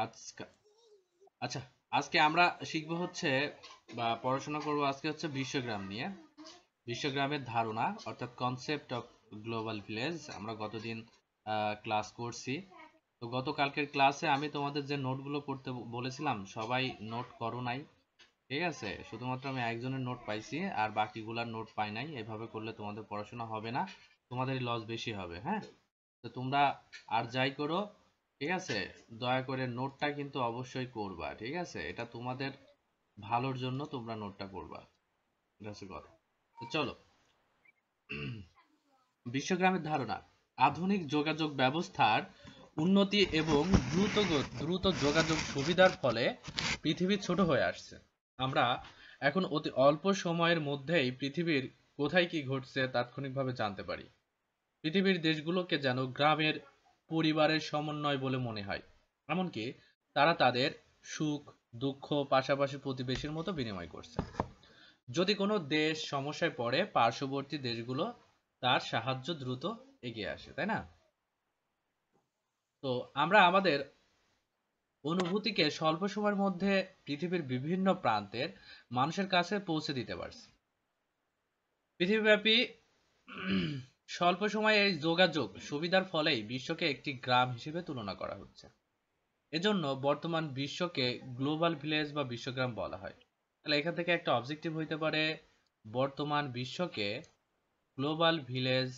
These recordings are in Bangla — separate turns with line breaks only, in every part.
আজকে আচ্ছা, আজকে আমরা শিখবো হচ্ছে বা পড়াশোনা করবো আজকে হচ্ছে বিশ্বগ্রাম নিয়ে। বিশ্বগ্রামের ধারণা অর্থাৎ কনসেপ্ট অফ গ্লোবাল ভিলেজ আমরা গতদিন ক্লাস করছি। তো গতকালকের ক্লাসে আমি তোমাদের যে নোটগুলো করতে বলেছিলাম সবাই নোট করো নাই, ঠিক আছে? শুধুমাত্র আমি একজনের নোট পাইছি আর বাকিগুলার নোট পাই নাই। এভাবে করলে তোমাদের পড়াশোনা হবে না, তোমাদেরই লস বেশি হবে। হ্যাঁ, তো তোমরা আর যাই করো, ঠিক আছে, দয়া করে নোটটা কিন্তু অবশ্যই করবা, ঠিক আছে? এটা তোমাদের ভালোর জন্য তোমরা নোটটা করবা, এটা হচ্ছে কথা। তো চলো, বিশ্বগ্রামের ধারণা। আধুনিক যোগাযোগ ব্যবস্থার উন্নতি এবং দ্রুত যোগাযোগ সুবিধার ফলে পৃথিবী ছোট হয়ে আসছে। আমরা এখন অতি অল্প সময়ের মধ্যেই পৃথিবীর কোথায় কি ঘটছে তাৎক্ষণিকভাবে জানতে পারি। পৃথিবীর দেশগুলোকে যেন গ্রামের পরিবারের সমন্বয় বলে মনে হয়। এমনকি তারা তাদের সুখ দুঃখ পাশাপাশি প্রতিবেশীর মতো বিনিময় করছে। যদি কোনো দেশ সমস্যায় পড়ে পার্শ্ববর্তী দেশগুলো তার সাহায্য দ্রুত এগিয়ে আসে, তাই না? তো আমরা আমাদের অনুভূতিকে স্বল্প সময়ের মধ্যে পৃথিবীর বিভিন্ন প্রান্তের মানুষের কাছে পৌঁছে দিতে পারছি। পৃথিবীব্যাপী স্বল্প সময়ে এই যোগাযোগ সুবিধার ফলেই বিশ্বকে একটি গ্রাম হিসেবে তুলনা করা হচ্ছে। এজন্য বর্তমান বিশ্বকে গ্লোবাল ভিলেজ বা বিশ্বগ্রাম বলা হয়। তাহলে এখান থেকে একটা অবজেক্টিভ হইতে পারে, বর্তমান বিশ্বকে গ্লোবাল ভিলেজ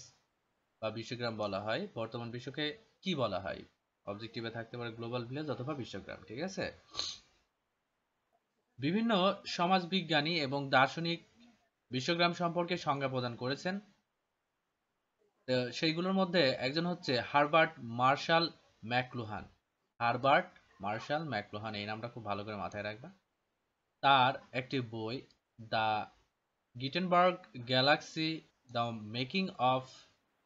বা বিশ্বগ্রাম বলা হয়। বর্তমান বিশ্বকে কি বলা হয়? অবজেক্টিভে থাকতে পারে গ্লোবাল ভিলেজ অথবা বিশ্বগ্রাম, ঠিক আছে? বিভিন্ন সমাজবিজ্ঞানী এবং দার্শনিক বিশ্বগ্রাম সম্পর্কে সংজ্ঞা প্রদান করেছেন। সেইগুলোর মধ্যে একজন হচ্ছে Herbert Marshall McLuhan. Herbert Marshall McLuhan, এই নামটা খুব ভালো করে মাথায় রাখবা। তার একটি বই the Gutenberg galaxy, the making of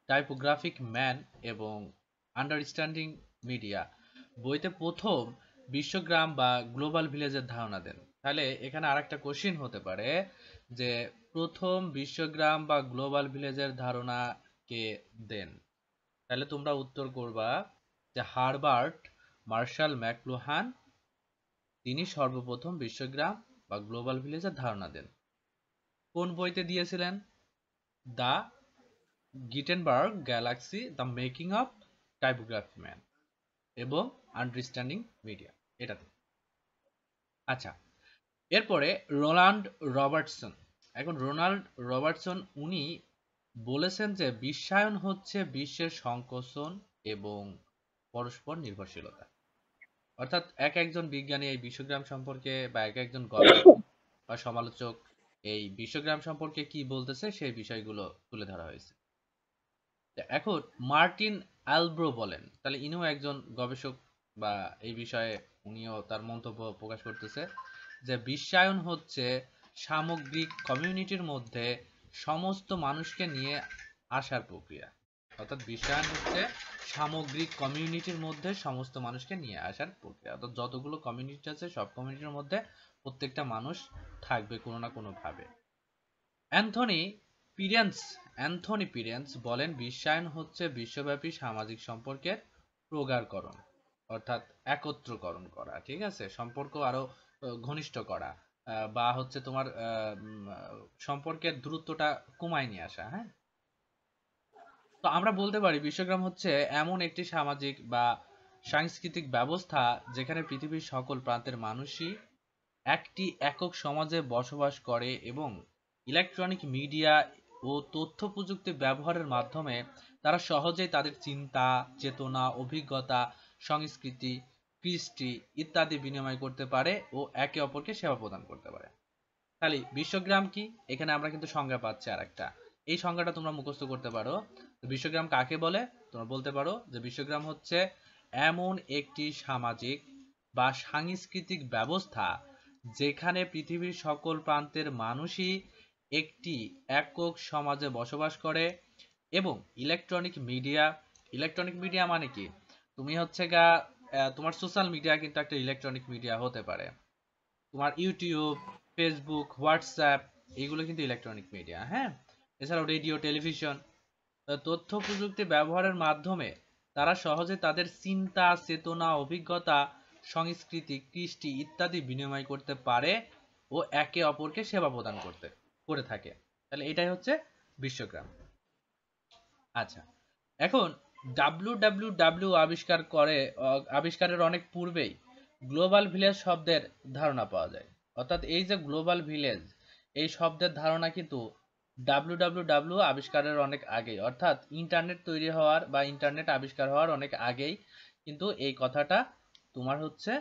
typographic man এবং আন্ডারস্ট্যান্ডিং মিডিয়া, বইতে প্রথম বিশ্বগ্রাম বা গ্লোবাল ভিলেজের ধারণা দেন। তাহলে এখানে আরেকটা কোশ্চিন হতে পারে যে প্রথম বিশ্বগ্রাম বা গ্লোবাল ভিলেজের ধারণা কে দেন? তাহলে তোমরা উত্তর করবা যে হারবার্ট মার্শাল ম্যাকলুহান, তিনি সর্বপ্রথম বিশ্বগ্রাম বা গ্লোবাল ভিলেজের ধারণা দেন। কোন বইতে দিয়েছিলেন? The Gutenberg galaxy, the making of typography man এবং আন্ডারস্ট্যান্ডিং মিডিয়া, এটাতে। আচ্ছা, এরপরে রোনাল্ড রবার্টসন। এখন রোনাল্ড রবার্টসন উনি বলেছেন যে বিশ্বায়ন হচ্ছে বিশ্বের সংকোচন এবং পরস্পর নির্ভরশীলতা। অর্থাৎ এক একজন বিজ্ঞানী এই বিশ্বগ্রাম সম্পর্কে বা এক একজন গবেষক বা সমালোচক এই বিশ্বগ্রাম সম্পর্কে কি বলতেছে সেই বিষয়গুলো তুলে ধরা হয়েছে। এখন মার্টিন অ্যালব্রো বলেন, তাহলে ইনিও একজন গবেষক বা এই বিষয়ে উনিও তার মন্তব্য প্রকাশ করতেছে যে বিশ্বায়ন হচ্ছে সামগ্রিক কমিউনিটির মধ্যে সমস্ত মানুষকে নিয়ে আসার প্রক্রিয়া। অর্থাৎ বিশ্বায়ন হচ্ছে সামগ্রিক কমিউনিটির মধ্যে সমস্ত মানুষকে নিয়ে আসার প্রক্রিয়া। অর্থাৎ যতগুলো কমিউনিটি আছে সব কমিউনিটির মধ্যে প্রত্যেকটা মানুষ থাকবে কোনো না কোনো ভাবে। অ্যান্থনি পিরেন্স বলেন বিশ্বায়ন হচ্ছে বিশ্বব্যাপী সামাজিক সম্পর্কের প্রগাঢ়করণ, অর্থাৎ একত্রকরণ করা, ঠিক আছে, সম্পর্ক আরো ঘনিষ্ঠ করা, বা হচ্ছে তোমার সম্পর্কের দূরত্বটা কমায় নিয়ে আসা। হ্যাঁ, তো আমরা বলতে পারি বিশ্বগ্রাম হচ্ছে এমন একটি সামাজিক বা সাংস্কৃতিক ব্যবস্থা যেখানে পৃথিবীর সকল প্রান্তের মানুষই একটি একক সমাজে বসবাস করে এবং ইলেকট্রনিক মিডিয়া ও তথ্য প্রযুক্তি ব্যবহারের মাধ্যমে তারা সহজেই তাদের চিন্তা চেতনা অভিজ্ঞতা সংস্কৃতি কৃষ্টি ইত্যাদি বিনিময় করতে পারে ও একে অপরকে সেবা প্রদান করতে পারে। তাহলে বিশ্বগ্রাম কি? এখানে আমরা কিন্তু সংজ্ঞা পাচ্ছি আর একটা, এই সংজ্ঞাটা তোমরা মুখস্থ করতে পারো। বিশ্বগ্রাম কাকে বলে? তোমরা বলতে পারো যে বিশ্বগ্রাম হচ্ছে এমন একটি সামাজিক বা সাংস্কৃতিক ব্যবস্থা যেখানে পৃথিবীর সকল প্রান্তের মানুষই একটি একক সমাজে বসবাস করে এবং ইলেকট্রনিক মিডিয়া মানে কি? তুমি হচ্ছে তোমার সোশ্যাল মিডিয়া কিন্তু একটা ইলেকট্রনিক মিডিয়া হতে পারে। তোমার ইউটিউব ফেসবুক হোয়াটসঅ্যাপ এইগুলো কিন্তু ইলেকট্রনিক মিডিয়া। হ্যাঁ, এছাড়াও রেডিও টেলিভিশন, তথ্য প্রযুক্তি ব্যবহারের মাধ্যমে তারা সহজে তাদের চিন্তা চেতনা অভিজ্ঞতা সংস্কৃতি, কৃষ্টি ইত্যাদি বিনিময় করতে পারে ও একে অপরকে সেবা প্রদান করে থাকে। তাহলে এটাই হচ্ছে বিশ্বগ্রাম। আচ্ছা, এখন WWW আবিষ্কারের অনেক পূর্বেই গ্লোবাল ভিলেজ শব্দের ধারণা পাওয়া যায়। অর্থাৎ এই যে গ্লোবাল ভিলেজ, এই শব্দের ধারণা কিন্তু WWW আবিষ্কারের অনেক আগেই, অর্থাৎ ইন্টারনেট তৈরি হওয়ার বা ইন্টারনেট আবিষ্কার হওয়ার অনেক আগেই কিন্তু এই কথাটা তোমার হচ্ছে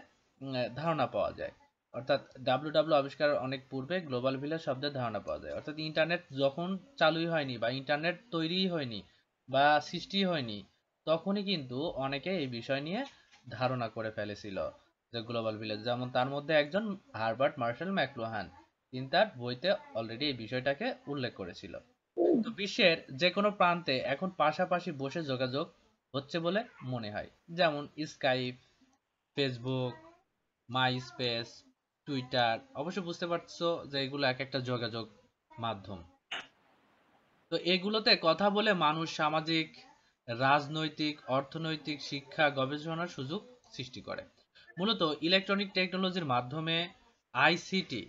ধারণা পাওয়া যায়। অর্থাৎ WWW আবিষ্কারের অনেক পূর্বে গ্লোবাল ভিলেজ শব্দের ধারণা পাওয়া যায়। অর্থাৎ ইন্টারনেট যখন চালুই হয়নি বা ইন্টারনেট তৈরিই হয়নি বা সৃষ্টি হয়নি, তখনই কিন্তু অনেকে এই বিষয় নিয়ে ধারণা করে ফেলেছিল যে গ্লোবাল ভিলেজ। যেমন তার মধ্যে একজন হারবার্ট মার্শাল ম্যাকলুহান, তিনি তার বইতে অলরেডি এই বিষয়টাকে উল্লেখ করেছিল। তো বিশ্বের যে কোনো প্রান্তে এখন পাশাপাশি বসে যোগাযোগ হচ্ছে বলে মনে হয়। যেমন স্কাইপ, ফেসবুক, মাই স্পেস, টুইটার। অবশ্য বুঝতে পারছো যে এগুলো এক একটা যোগাযোগ মাধ্যম। তো এগুলোতে কথা বলে মানুষ সামাজিক, রাজনৈতিক, অর্থনৈতিক, শিক্ষা, গবেষণার সুযোগ সৃষ্টি করে। মূলত ইলেকট্রনিক টেকনোলজির মাধ্যমে আইসিটি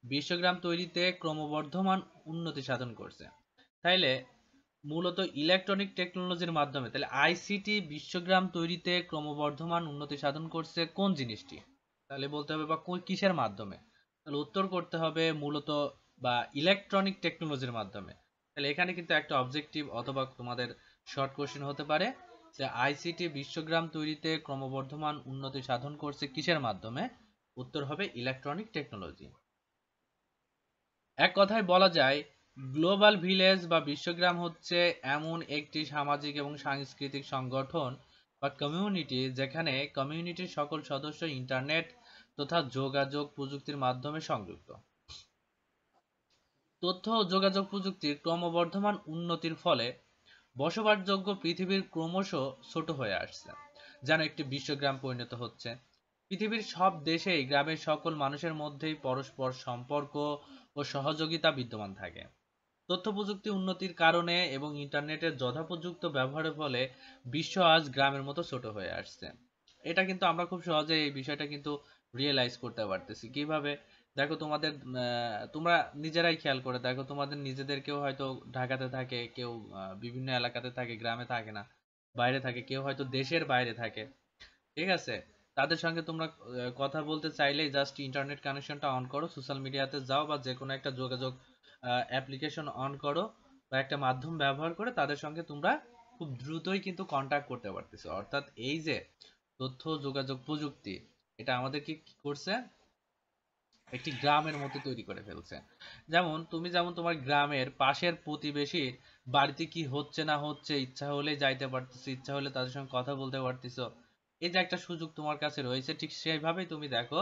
বিশ্বগ্রাম তৈরিতে ক্রমবর্ধমান উন্নতি সাধন করছে। তাইলে মূলত ইলেকট্রনিক টেকনোলজির মাধ্যমে, তাহলে আইসিটি বিশ্বগ্রাম তৈরিতে ক্রমবর্ধমান উন্নতি সাধন করছে কোন জিনিসটি? তাহলে বলতে হবে বা কিসের মাধ্যমে? তাহলে উত্তর করতে হবে মূলত বা ইলেকট্রনিক টেকনোলজির মাধ্যমে। তাহলে এখানে কিন্তু একটা অবজেক্টিভ অথবা তোমাদের শর্ট কোশ্চেন হতে পারে যে আইসিটি বিশ্বগ্রাম তৈরিতে ক্রমবর্ধমান উন্নতি সাধন করছে কিসের মাধ্যমে? উত্তর হবে ইলেকট্রনিক টেকনোলজি। এক কথায় বলা যায় গ্লোবাল ভিলেজ বা বিশ্বগ্রাম হচ্ছে এমন একটি সামাজিক এবং সাংস্কৃতিক সংগঠন বা কমিউনিটি যেখানে কমিউনিটির সকল সদস্য ইন্টারনেট তথা যোগাযোগ প্রযুক্তির মাধ্যমে সংযুক্ত। তথ্য ও যোগাযোগ প্রযুক্তির ক্রমবর্ধমান উন্নতির ফলে বসবাসযোগ্য পৃথিবীর ক্রমশ ছোট হয়ে আসছে, যেন একটি বিশ্বগ্রাম পরিণত হচ্ছে। পৃথিবীর সব দেশেই গ্রামের সকল মানুষের মধ্যেই পরস্পর সম্পর্ক ও সহযোগিতা বিদ্যমান থাকে। তথ্য প্রযুক্তি উন্নতির কারণে এবং ইন্টারনেটের যথোপযুক্ত ব্যবহারের ফলে বিশ্ব আজ গ্রামের মতো ছোট হয়ে আসছে। এটা কিন্তু আমরা খুব সহজে এই বিষয়টা কিন্তু রিয়েলাইজ করতে পারতেছি। কিভাবে? দেখো তোমাদের তোমরা নিজেরাই খেয়াল করে দেখো, তোমাদের নিজেদের কেউ হয়তো ঢাকাতে থাকে, কেউ বিভিন্ন এলাকাতে থাকে, গ্রামে থাকে না, বাইরে থাকে, কেউ হয়তো দেশের বাইরে থাকে। ঠিক আছে? তাদের সঙ্গে তোমরা কথা বলতে চাইলেই জাস্ট ইন্টারনেট কানেকশনটা অন করো, সোশ্যাল মিডিয়াতে যাও বা যে কোনো একটা যোগাযোগ অ্যাপ্লিকেশন অন করো বা একটা মাধ্যম ব্যবহার করে তাদের সঙ্গে তোমরা খুব দ্রুতই কিন্তু কন্টাক্ট করতে পারতেছো। অর্থাৎ এই যে তথ্য যোগাযোগ প্রযুক্তি, এটা আমাদেরকে কি করছে? একটি গ্রামের মতো তৈরি করে ফেলছে। যেমন তোমার গ্রামের পাশের প্রতিবেশীর বাড়িতে কি হচ্ছে না হচ্ছে ইচ্ছা হলে যাইতে পারতেছো, ইচ্ছা হলে তাদের সঙ্গে কথা বলতে পারতেছো। এই যে একটা সুযোগ তোমার কাছে রয়েছে, ঠিক সেইভাবেই তুমি দেখো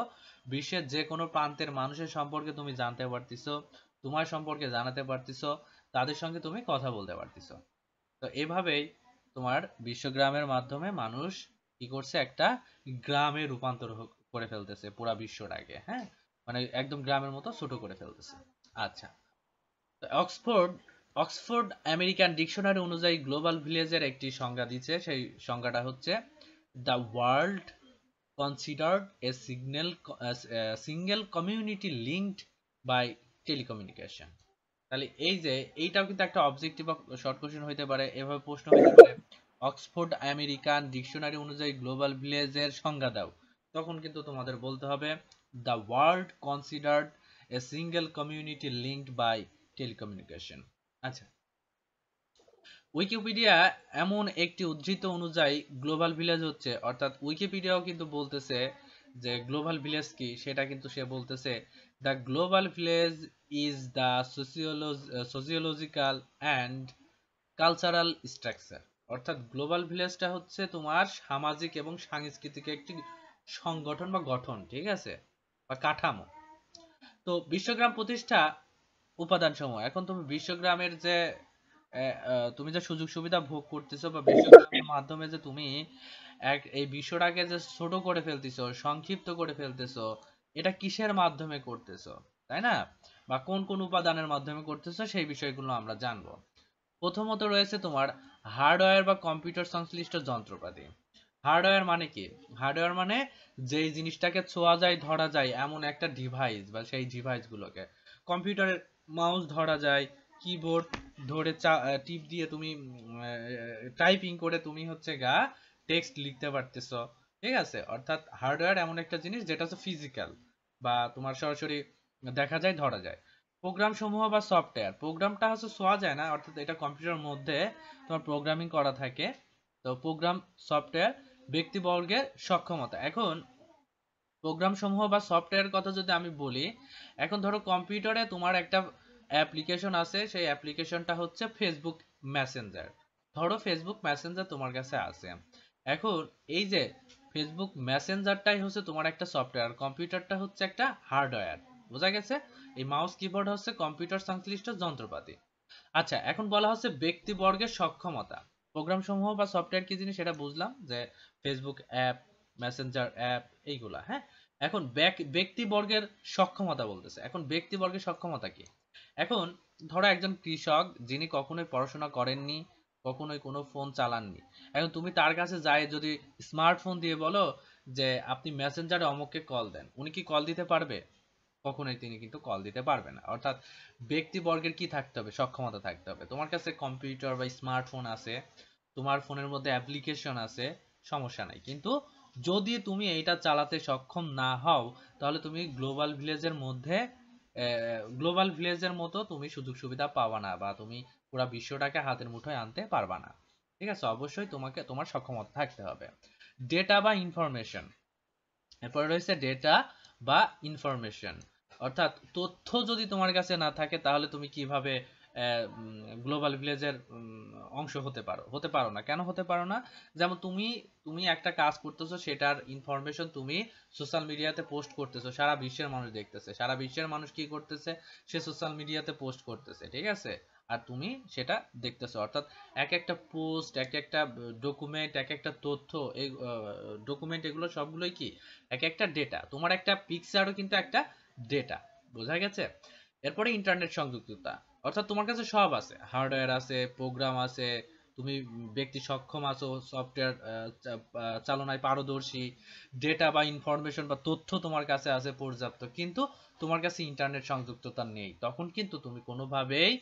বিশ্বের যে কোনো প্রান্তের মানুষের সম্পর্কে তুমি জানতে পারতেছো, তোমার সম্পর্কে জানাতে পারতেছো, তাদের সঙ্গে তুমি কথা বলতে পারতেছো। তো এভাবেই তোমার বিশ্বগ্রামের মাধ্যমে মানুষ কি করছে? একটা গ্রামে রূপান্তর করে ফেলতেছে পুরা বিশ্বটাকে। হ্যাঁ, মানে একদম গ্রামের মতো ছোট করে ফেলতেছে। আচ্ছা, তো অক্সফোর্ড আমেরিকান ডিকশনারি অনুযায়ী গ্লোবাল ভিলেজের একটি সংজ্ঞা দিচ্ছে। সেই সংজ্ঞাটা হচ্ছে the world considered a single community linked by telecommunication. তাহলে এই যে এইটাও কিন্তু একটা অবজেক্টিভ বা শর্ট কোশ্চেন হইতে পারে, এভাবে প্রশ্ন হইতে পারে অক্সফোর্ড আমেরিকান ডিকশনারি অনুযায়ী গ্লোবাল ভিলেজের সংজ্ঞা দাও। তখন কিন্তু তোমাদের বলতে হবে the world considered a single community linked by telecommunication. আচ্ছা, উইকিপিডিয়া এমন একটি উদ্ধৃত অনুযায়ী গ্লোবাল ভিলেজ হচ্ছে, অর্থাৎ উইকিপিডিয়াও কিন্তু বলতেছে যে গ্লোবাল ভিলেজ কি, সেটা কিন্তু সে বলতেছে the global village is the sociological and cultural structure. অর্থাৎ গ্লোবাল ভিলেজটা হচ্ছে তোমার সামাজিক এবং সাংস্কৃতিক একটি সংগঠন বা গঠন, ঠিক আছে, বা কাঠামো। তো বিশ্বগ্রাম প্রতিষ্ঠা উপাদান সমূহ, এখন তুমি বিশ্বগ্রামের যে তুমি যে সুযোগ সুবিধা ভোগ করতেছো বা বিশ্বগ্রামের মাধ্যমে যে তুমি এই বিশ্বটাকে যে ছোট করে ফেলতেছো, সংক্ষিপ্ত করে ফেলতেছো, এটা কিসের মাধ্যমে করতেছো, তাই না? বা কোন কোন উপাদানের মাধ্যমে করতেছো, সেই বিষয়গুলো আমরা জানবো। প্রথমত রয়েছে তোমার হার্ডওয়্যার বা কম্পিউটার সংশ্লিষ্ট যন্ত্রপাতি। হার্ডওয়্যার মানে কি? হার্ডওয়্যার মানে যেই জিনিসটাকে ছোঁয়া যায় ধরা যায় এমন একটা ডিভাইস বা সেই ডিভাইস গুলোকে। কম্পিউটারের মাউস ধরা যায়, কিবোর্ড ধরে টিপ দিয়ে তুমি টাইপিং করে তুমি হচ্ছে গা টেক্সট লিখতে পারতেছো, ঠিক আছে? অর্থাৎ হার্ডওয়্যার এমন একটা জিনিস যেটা হচ্ছে ফিজিক্যাল বা তোমার সরাসরি দেখা যায় ধরা যায়। প্রোগ্রাম সমূহ বা সফটওয়্যার, প্রোগ্রামটা হচ্ছে ছোঁয়া যায় না, অর্থাৎ এটা কম্পিউটারের মধ্যে তোমার প্রোগ্রামিং করা থাকে। তো প্রোগ্রাম সফটওয়্যার ব্যক্তিবর্গের সক্ষমতা। এখন প্রোগ্রাম সমূহ বা সফটওয়্যার কথা যদি আমি বলি, এখন ধরো কম্পিউটারে তোমার একটা অ্যাপ্লিকেশন আছে, সেই অ্যাপ্লিকেশনটা হচ্ছে ফেসবুক মেসেঞ্জার। ধরো ফেসবুক মেসেঞ্জার তোমার কাছে আছে। এখন এই যে ফেসবুক মেসেঞ্জারটাই হচ্ছে তোমার একটা সফটওয়্যার, কম্পিউটারটা হচ্ছে একটা হার্ডওয়্যার। বোঝা গেছে? এই মাউস কিবোর্ড হচ্ছে কম্পিউটার সংশ্লিষ্ট যন্ত্রপাতি। আচ্ছা, এখন বলা হচ্ছে ব্যক্তিবর্গের সক্ষমতা। প্রোগ্রাম সমূহ বা সফটওয়্যার কি জিনিস সেটা বুঝলাম, যে ফেসবুক অ্যাপ, মেসেঞ্জার অ্যাপ এইগুলা, হ্যাঁ। এখন ব্যক্তিবর্গের সক্ষমতা বলতেছে। এখন ব্যক্তিবর্গের সক্ষমতা কি? এখন ধরো একজন কৃষক যিনি কখনোই পড়াশোনা করেননি, কখনোই কোনো ফোন চালাননি। এখন তুমি তার কাছে যাই যদি স্মার্টফোন দিয়ে বলো যে আপনি মেসেঞ্জারে অমুককে কল দেন, উনি কি কল দিতে পারবে? কখনোই তিনি কিন্তু কল দিতে পারবে না। অর্থাৎ ব্যক্তিবর্গের কি থাকতে হবে? সক্ষমতা থাকতে হবে। তোমার কাছে কম্পিউটার বা স্মার্টফোন আছে, তোমার ফোনের মধ্যে অ্যাপ্লিকেশন আছে, সমস্যা নাই। কিন্তু যদি তুমি এইটা চালাতে সক্ষম না হও, তাহলে তুমি গ্লোবাল ভিলেজের মতো তুমি সুযোগ সুবিধা পাবা না, বা তুমি পুরো বিশ্বটাকে হাতের মুঠোয় আনতে পারবা না। ঠিক আছে? অবশ্যই তোমাকে তোমার সক্ষমতা থাকতে হবে। ডেটা বা ইনফরমেশন, এরপরে রয়েছে ডেটা বা ইনফরমেশন। অর্থাৎ তথ্য যদি তোমার কাছে না থাকে তাহলে তুমি কিভাবে গ্লোবাল ভিলেজের অংশ হতে পারো না। কেন হতে পারো না? যেমন তুমি তুমি একটা কাজ করতেছো, সেটার ইনফরমেশন তুমি সোশ্যাল মিডিয়াতে পোস্ট করতেছো, সারা বিশ্বের মানুষ দেখতেছে, সারা বিশ্বের মানুষ কি করতেছে? সে সোশ্যাল মিডিয়াতে পোস্ট করতেছে, ঠিক আছে? আর তুমি সেটা দেখতেছো। অর্থাৎ এক একটা পোস্ট, এক একটা ডকুমেন্ট, এক একটা তথ্য, এই ডকুমেন্ট এগুলো সবগুলোই কি এক একটা ডেটা। তোমার একটা পিকচারও কিন্তু একটা ডেটা। বোঝা গেছে? এরপরে ইন্টারনেট সংযুক্ততা, অর্থাৎ তোমার কাছে সব আছে, হার্ডওয়্যার আছে, প্রোগ্রাম আছে, তুমি ব্যক্তি সক্ষম আছো, সফটওয়্যার চালনায় পারদর্শী, ডেটা বা ইনফরমেশন বা তথ্য তোমার কাছে আছে পর্যাপ্ত, কিন্তু তোমার কাছে ইন্টারনেট সংযুক্ততা নেই। তখন কিন্তু তুমি কোনোভাবেই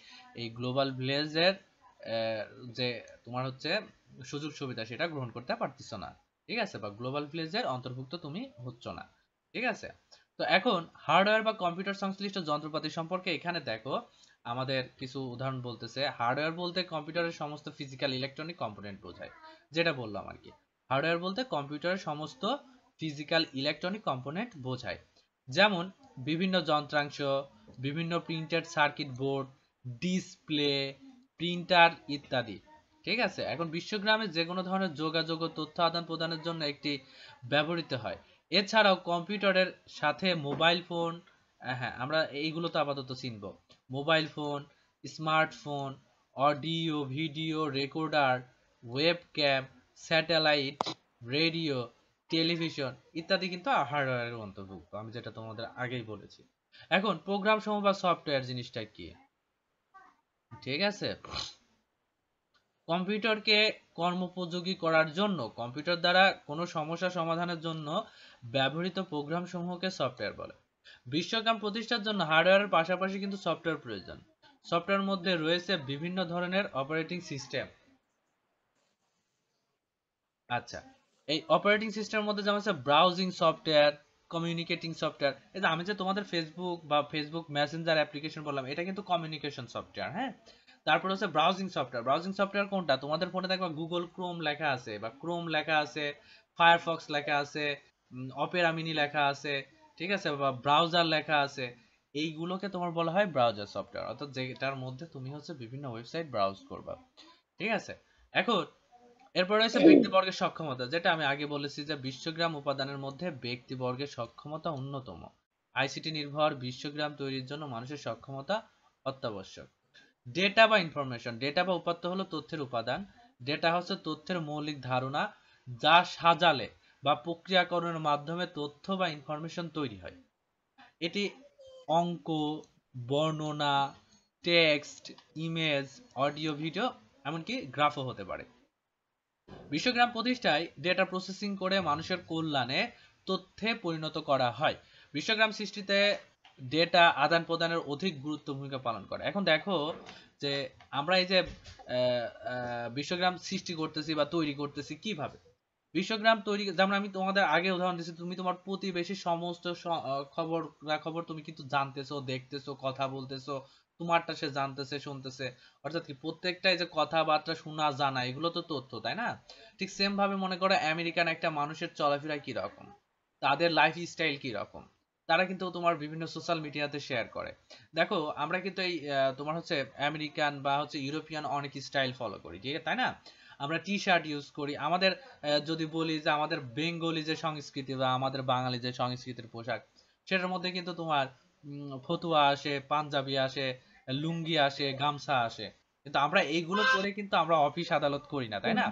এই গ্লোবাল ভিলেজের যে তোমার হচ্ছে সুযোগ সুবিধা সেটা গ্রহণ করতে পারতেছো না। ঠিক আছে? বা গ্লোবাল ভিলেজের অন্তর্ভুক্ত তুমি হচ্ছ না। ঠিক আছে? তো এখন হার্ডওয়্যার বা কম্পিউটার সংশ্লিষ্ট যন্ত্রপাতি সম্পর্কে এখানে দেখো আমাদের কিছু উদাহরণ বলতেছে। হার্ডওয়্যার বলতে কম্পিউটারের সমস্ত ফিজিক্যাল ইলেকট্রনিক কম্পোনেন্ট বোঝায়, যেটা বললাম আর কি। হার্ডওয়্যার বলতে কম্পিউটারের সমস্ত ফিজিক্যাল ইলেকট্রনিক কম্পোনেন্ট বোঝায়, যেমন বিভিন্ন যন্ত্রাংশ, বিভিন্ন printed circuit board, display, printer ইত্যাদি। ঠিক আছে? এখন বিশ্বগ্রামে যে কোনো ধরনের যোগাযোগ ও তথ্য আদান প্রদানের জন্য একটি ব্যবহৃত হয়। এছাড়াও কম্পিউটারের সাথে মোবাইল ফোন, হ্যাঁ আমরা এইগুলো তো আপাতত চিনব। Mobile phone, smartphone, audio video recorder, webcam, satellite, radio, television ইত্যাদি কিন্তু হার্ডওয়্যারের অন্তর্ভুক্ত, আমি যেটা তোমাদের আগেই বলেছি। এখন প্রোগ্রাম সমূহ বা সফটওয়্যার জিনিসটা কি? ঠিক আছে? কম্পিউটারকে কর্মোপযোগী করার জন্য, কম্পিউটার দ্বারা কোনো সমস্যা সমাধানের জন্য ব্যবহৃত প্রোগ্রাম সমূহকে সফটওয়্যার বলে। বিশ্বকাম প্রতিষ্ঠার জন্য হার্ডওয়্যারের পাশাপাশি কিন্তু সফটওয়্যার প্রয়োজন। সফটওয়্যার মধ্যে রয়েছে বিভিন্ন ধরনের অপারেটিং সিস্টেম। আচ্ছা, এই অপারেটিং সিস্টেমের মধ্যে যেমন আছে ব্রাউজিং সফটওয়্যার, কমিউনিকেটিং সফটওয়্যার। এই যে আমি যে তোমাদের ফেসবুক বা ফেসবুক মেসেঞ্জার অ্যাপ্লিকেশন বললাম, এটা কিন্তু কমিউনিকেশন সফটওয়্যার, হ্যাঁ। তারপর হচ্ছে ব্রাউজিং সফটওয়্যার। ব্রাউজিং সফটওয়্যার কোনটা? তোমাদের ফোনে দেখবা গুগল ক্রোম লেখা আছে বা ক্রোম লেখা আছে, ফায়ারফক্স লেখা আছে, অপেরা মিনি লেখা আছে, ঠিক আছে, বা ব্রাউজার লেখা আছে। এইগুলোকে তোমার বলা হয় ব্রাউজার সফটওয়্যার, অর্থাৎ যেটার মধ্যে তুমি হচ্ছে বিভিন্ন ওয়েবসাইট ব্রাউজ করবা। ঠিক আছে? এখন এরপর রয়েছে ব্যক্তিবর্গের সক্ষমতা, যেটা আমি আগে বলেছি যে বিশ্বগ্রাম উপাদানের মধ্যে ব্যক্তিবর্গের সক্ষমতা অন্যতম। আইসিটি নির্ভর বিশ্বগ্রাম তৈরির জন্য মানুষের সক্ষমতা অত্যাবশ্যক। ডেটা বা ইনফরমেশন, ডেটা বা উপাত্ত হলো তথ্যের উপাদান। ডেটা হচ্ছে তথ্যের মৌলিক ধারণা, যা সাজালে বা প্রক্রিয়াকরণের মাধ্যমে তথ্য বা ইনফরমেশন তৈরি হয়। এটি অঙ্ক, বর্ণনা, টেক্সট, ইমেজ, অডিও ভিডিও, এমনকি গ্রাফও হতে পারে। বিশ্বগ্রাম প্রতিষ্ঠায় ডেটা প্রসেসিং করে মানুষের কল্যাণে তথ্যে পরিণত করা হয়। বিশ্বগ্রাম সৃষ্টিতে ডেটা আদান প্রদানের অধিক গুরুত্ব ভূমিকা পালন করে। এখন দেখো যে আমরা এই যে বিশ্বগ্রাম সৃষ্টি করতেছি বা তৈরি করতেছি কিভাবে। বিশ্বগ্রাম তৈরি, যেমন আমি তোমাদের আগে উদাহরণ দিচ্ছি, তুমি তোমার প্রতিবেশী সমস্ত খবর তুমি কিন্তু জানতেছো, দেখতেছো, কথা বলতেছো, তোমারটা সে জানতেছে, শুনতেছে। অর্থাৎ কি প্রত্যেকটাই যে কথাবার্তা শোনা জানা এগুলো তো তথ্য, তাই না? ঠিক সেম ভাবে মনে করো আমেরিকান একটা মানুষের চলাফেরা কি রকম, তাদের লাইফ স্টাইল কি রকম, তারা কিন্তু তোমার বিভিন্ন সোশ্যাল মিডিয়াতে শেয়ার করে। দেখো আমরা কিন্তু এই তোমার হচ্ছে আমেরিকান বা হচ্ছে ইউরোপিয়ান অনেক স্টাইল ফলো করি, ঠিক আছে, তাই না? আমরা টি শার্ট ইউজ করি। আমাদের যদি বলি যে আমাদের বেঙ্গলি যে সংস্কৃতি বা আমাদের বাঙালি যে সংস্কৃতির পোশাক, সেটার মধ্যে কিন্তু তোমার ফতুয়া আসে, পাঞ্জাবি আসে, লুঙ্গি আসে, গামছা আসে। কিন্তু আমরা এইগুলো পরে কিন্তু আমরা অফিস আদালত করি না, তাই না?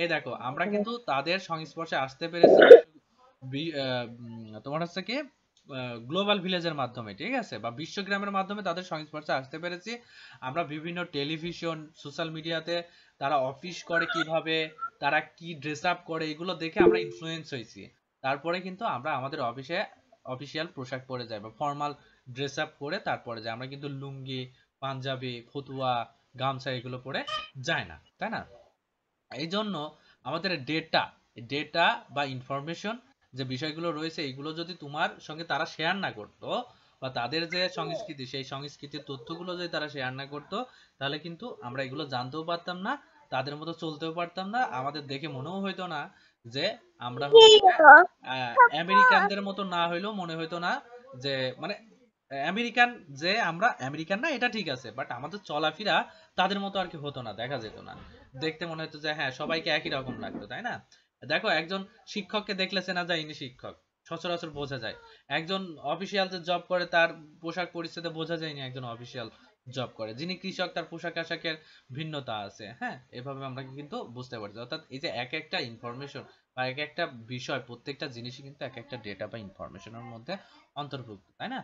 এই দেখো আমরা কিন্তু তাদের সংস্পর্শে আসতে পেরেছি তোমার হচ্ছে কি গ্লোবাল ভিলেজের মাধ্যমে, ঠিক আছে, বা বিশ্বগ্রামের মাধ্যমে তাদের সংস্পর্শে আসতে পেরেছি। আমরা বিভিন্ন টেলিভিশন, সোশ্যাল মিডিয়াতে তারা অফিস করে কিভাবে, তারা কি ড্রেস আপ করে, এগুলো দেখে আমরা ইনফ্লুয়েন্স হয়েছি। তারপরে কিন্তু আমরা আমাদের অফিসে অফিসিয়াল পোশাক পরে যাই বা ফর্মাল ড্রেস আপ করে তারপরে যাই। আমরা কিন্তু লুঙ্গি, পাঞ্জাবি, ফতুয়া, গামছা এগুলো পরে যাই না, তাই না? এই জন্য আমাদের ডেটা ডেটা বা ইনফরমেশন যে বিষয়গুলো রয়েছে, এগুলো যদি তোমার সঙ্গে তারা শেয়ার না করতো, বা তাদের যে সংস্কৃতি সেই সংস্কৃতির তথ্যগুলো যদি তারা শেয়ার না করতো, তাহলে কিন্তু আমরা এগুলো জানতেও পারতাম না, তাদের মতো চলতেও পারতাম না। আমাদের দেখে মনেও হইতো না যে আমরা হচ্ছে আমেরিকানদের মতো না হইলেও মনে হইতো না যে মানে আমেরিকান, যে আমরা আমেরিকান না এটা ঠিক আছে, বাট আমাদের চলাফেরা তাদের মতো আর কি হতো না, দেখা যেত না। দেখতে মনে হতো যে হ্যাঁ সবাইকে একই রকম লাগতো, তাই না? দেখো একজন শিক্ষককে দেখলে চেনা যায় ইনি শিক্ষক, সচরাচর বোঝা যায়। একজন অফিসিয়াল যে জব করে তার পোশাক পরিচ্ছদে বোঝা যায়নি একজন অফিসিয়াল জব করে। যিনি কৃষক তার পোশাক আশাকের ভিন্নতা আছে, হ্যাঁ, এভাবে আমরা কিন্তু বুঝতে পারছি। অর্থাৎ এই যে এক একটা ইনফরমেশন বা এক একটা বিষয়, প্রত্যেকটা জিনিসই কিন্তু এক একটা ডেটা বা ইনফরমেশনের মধ্যে অন্তর্ভুক্ত, তাই না?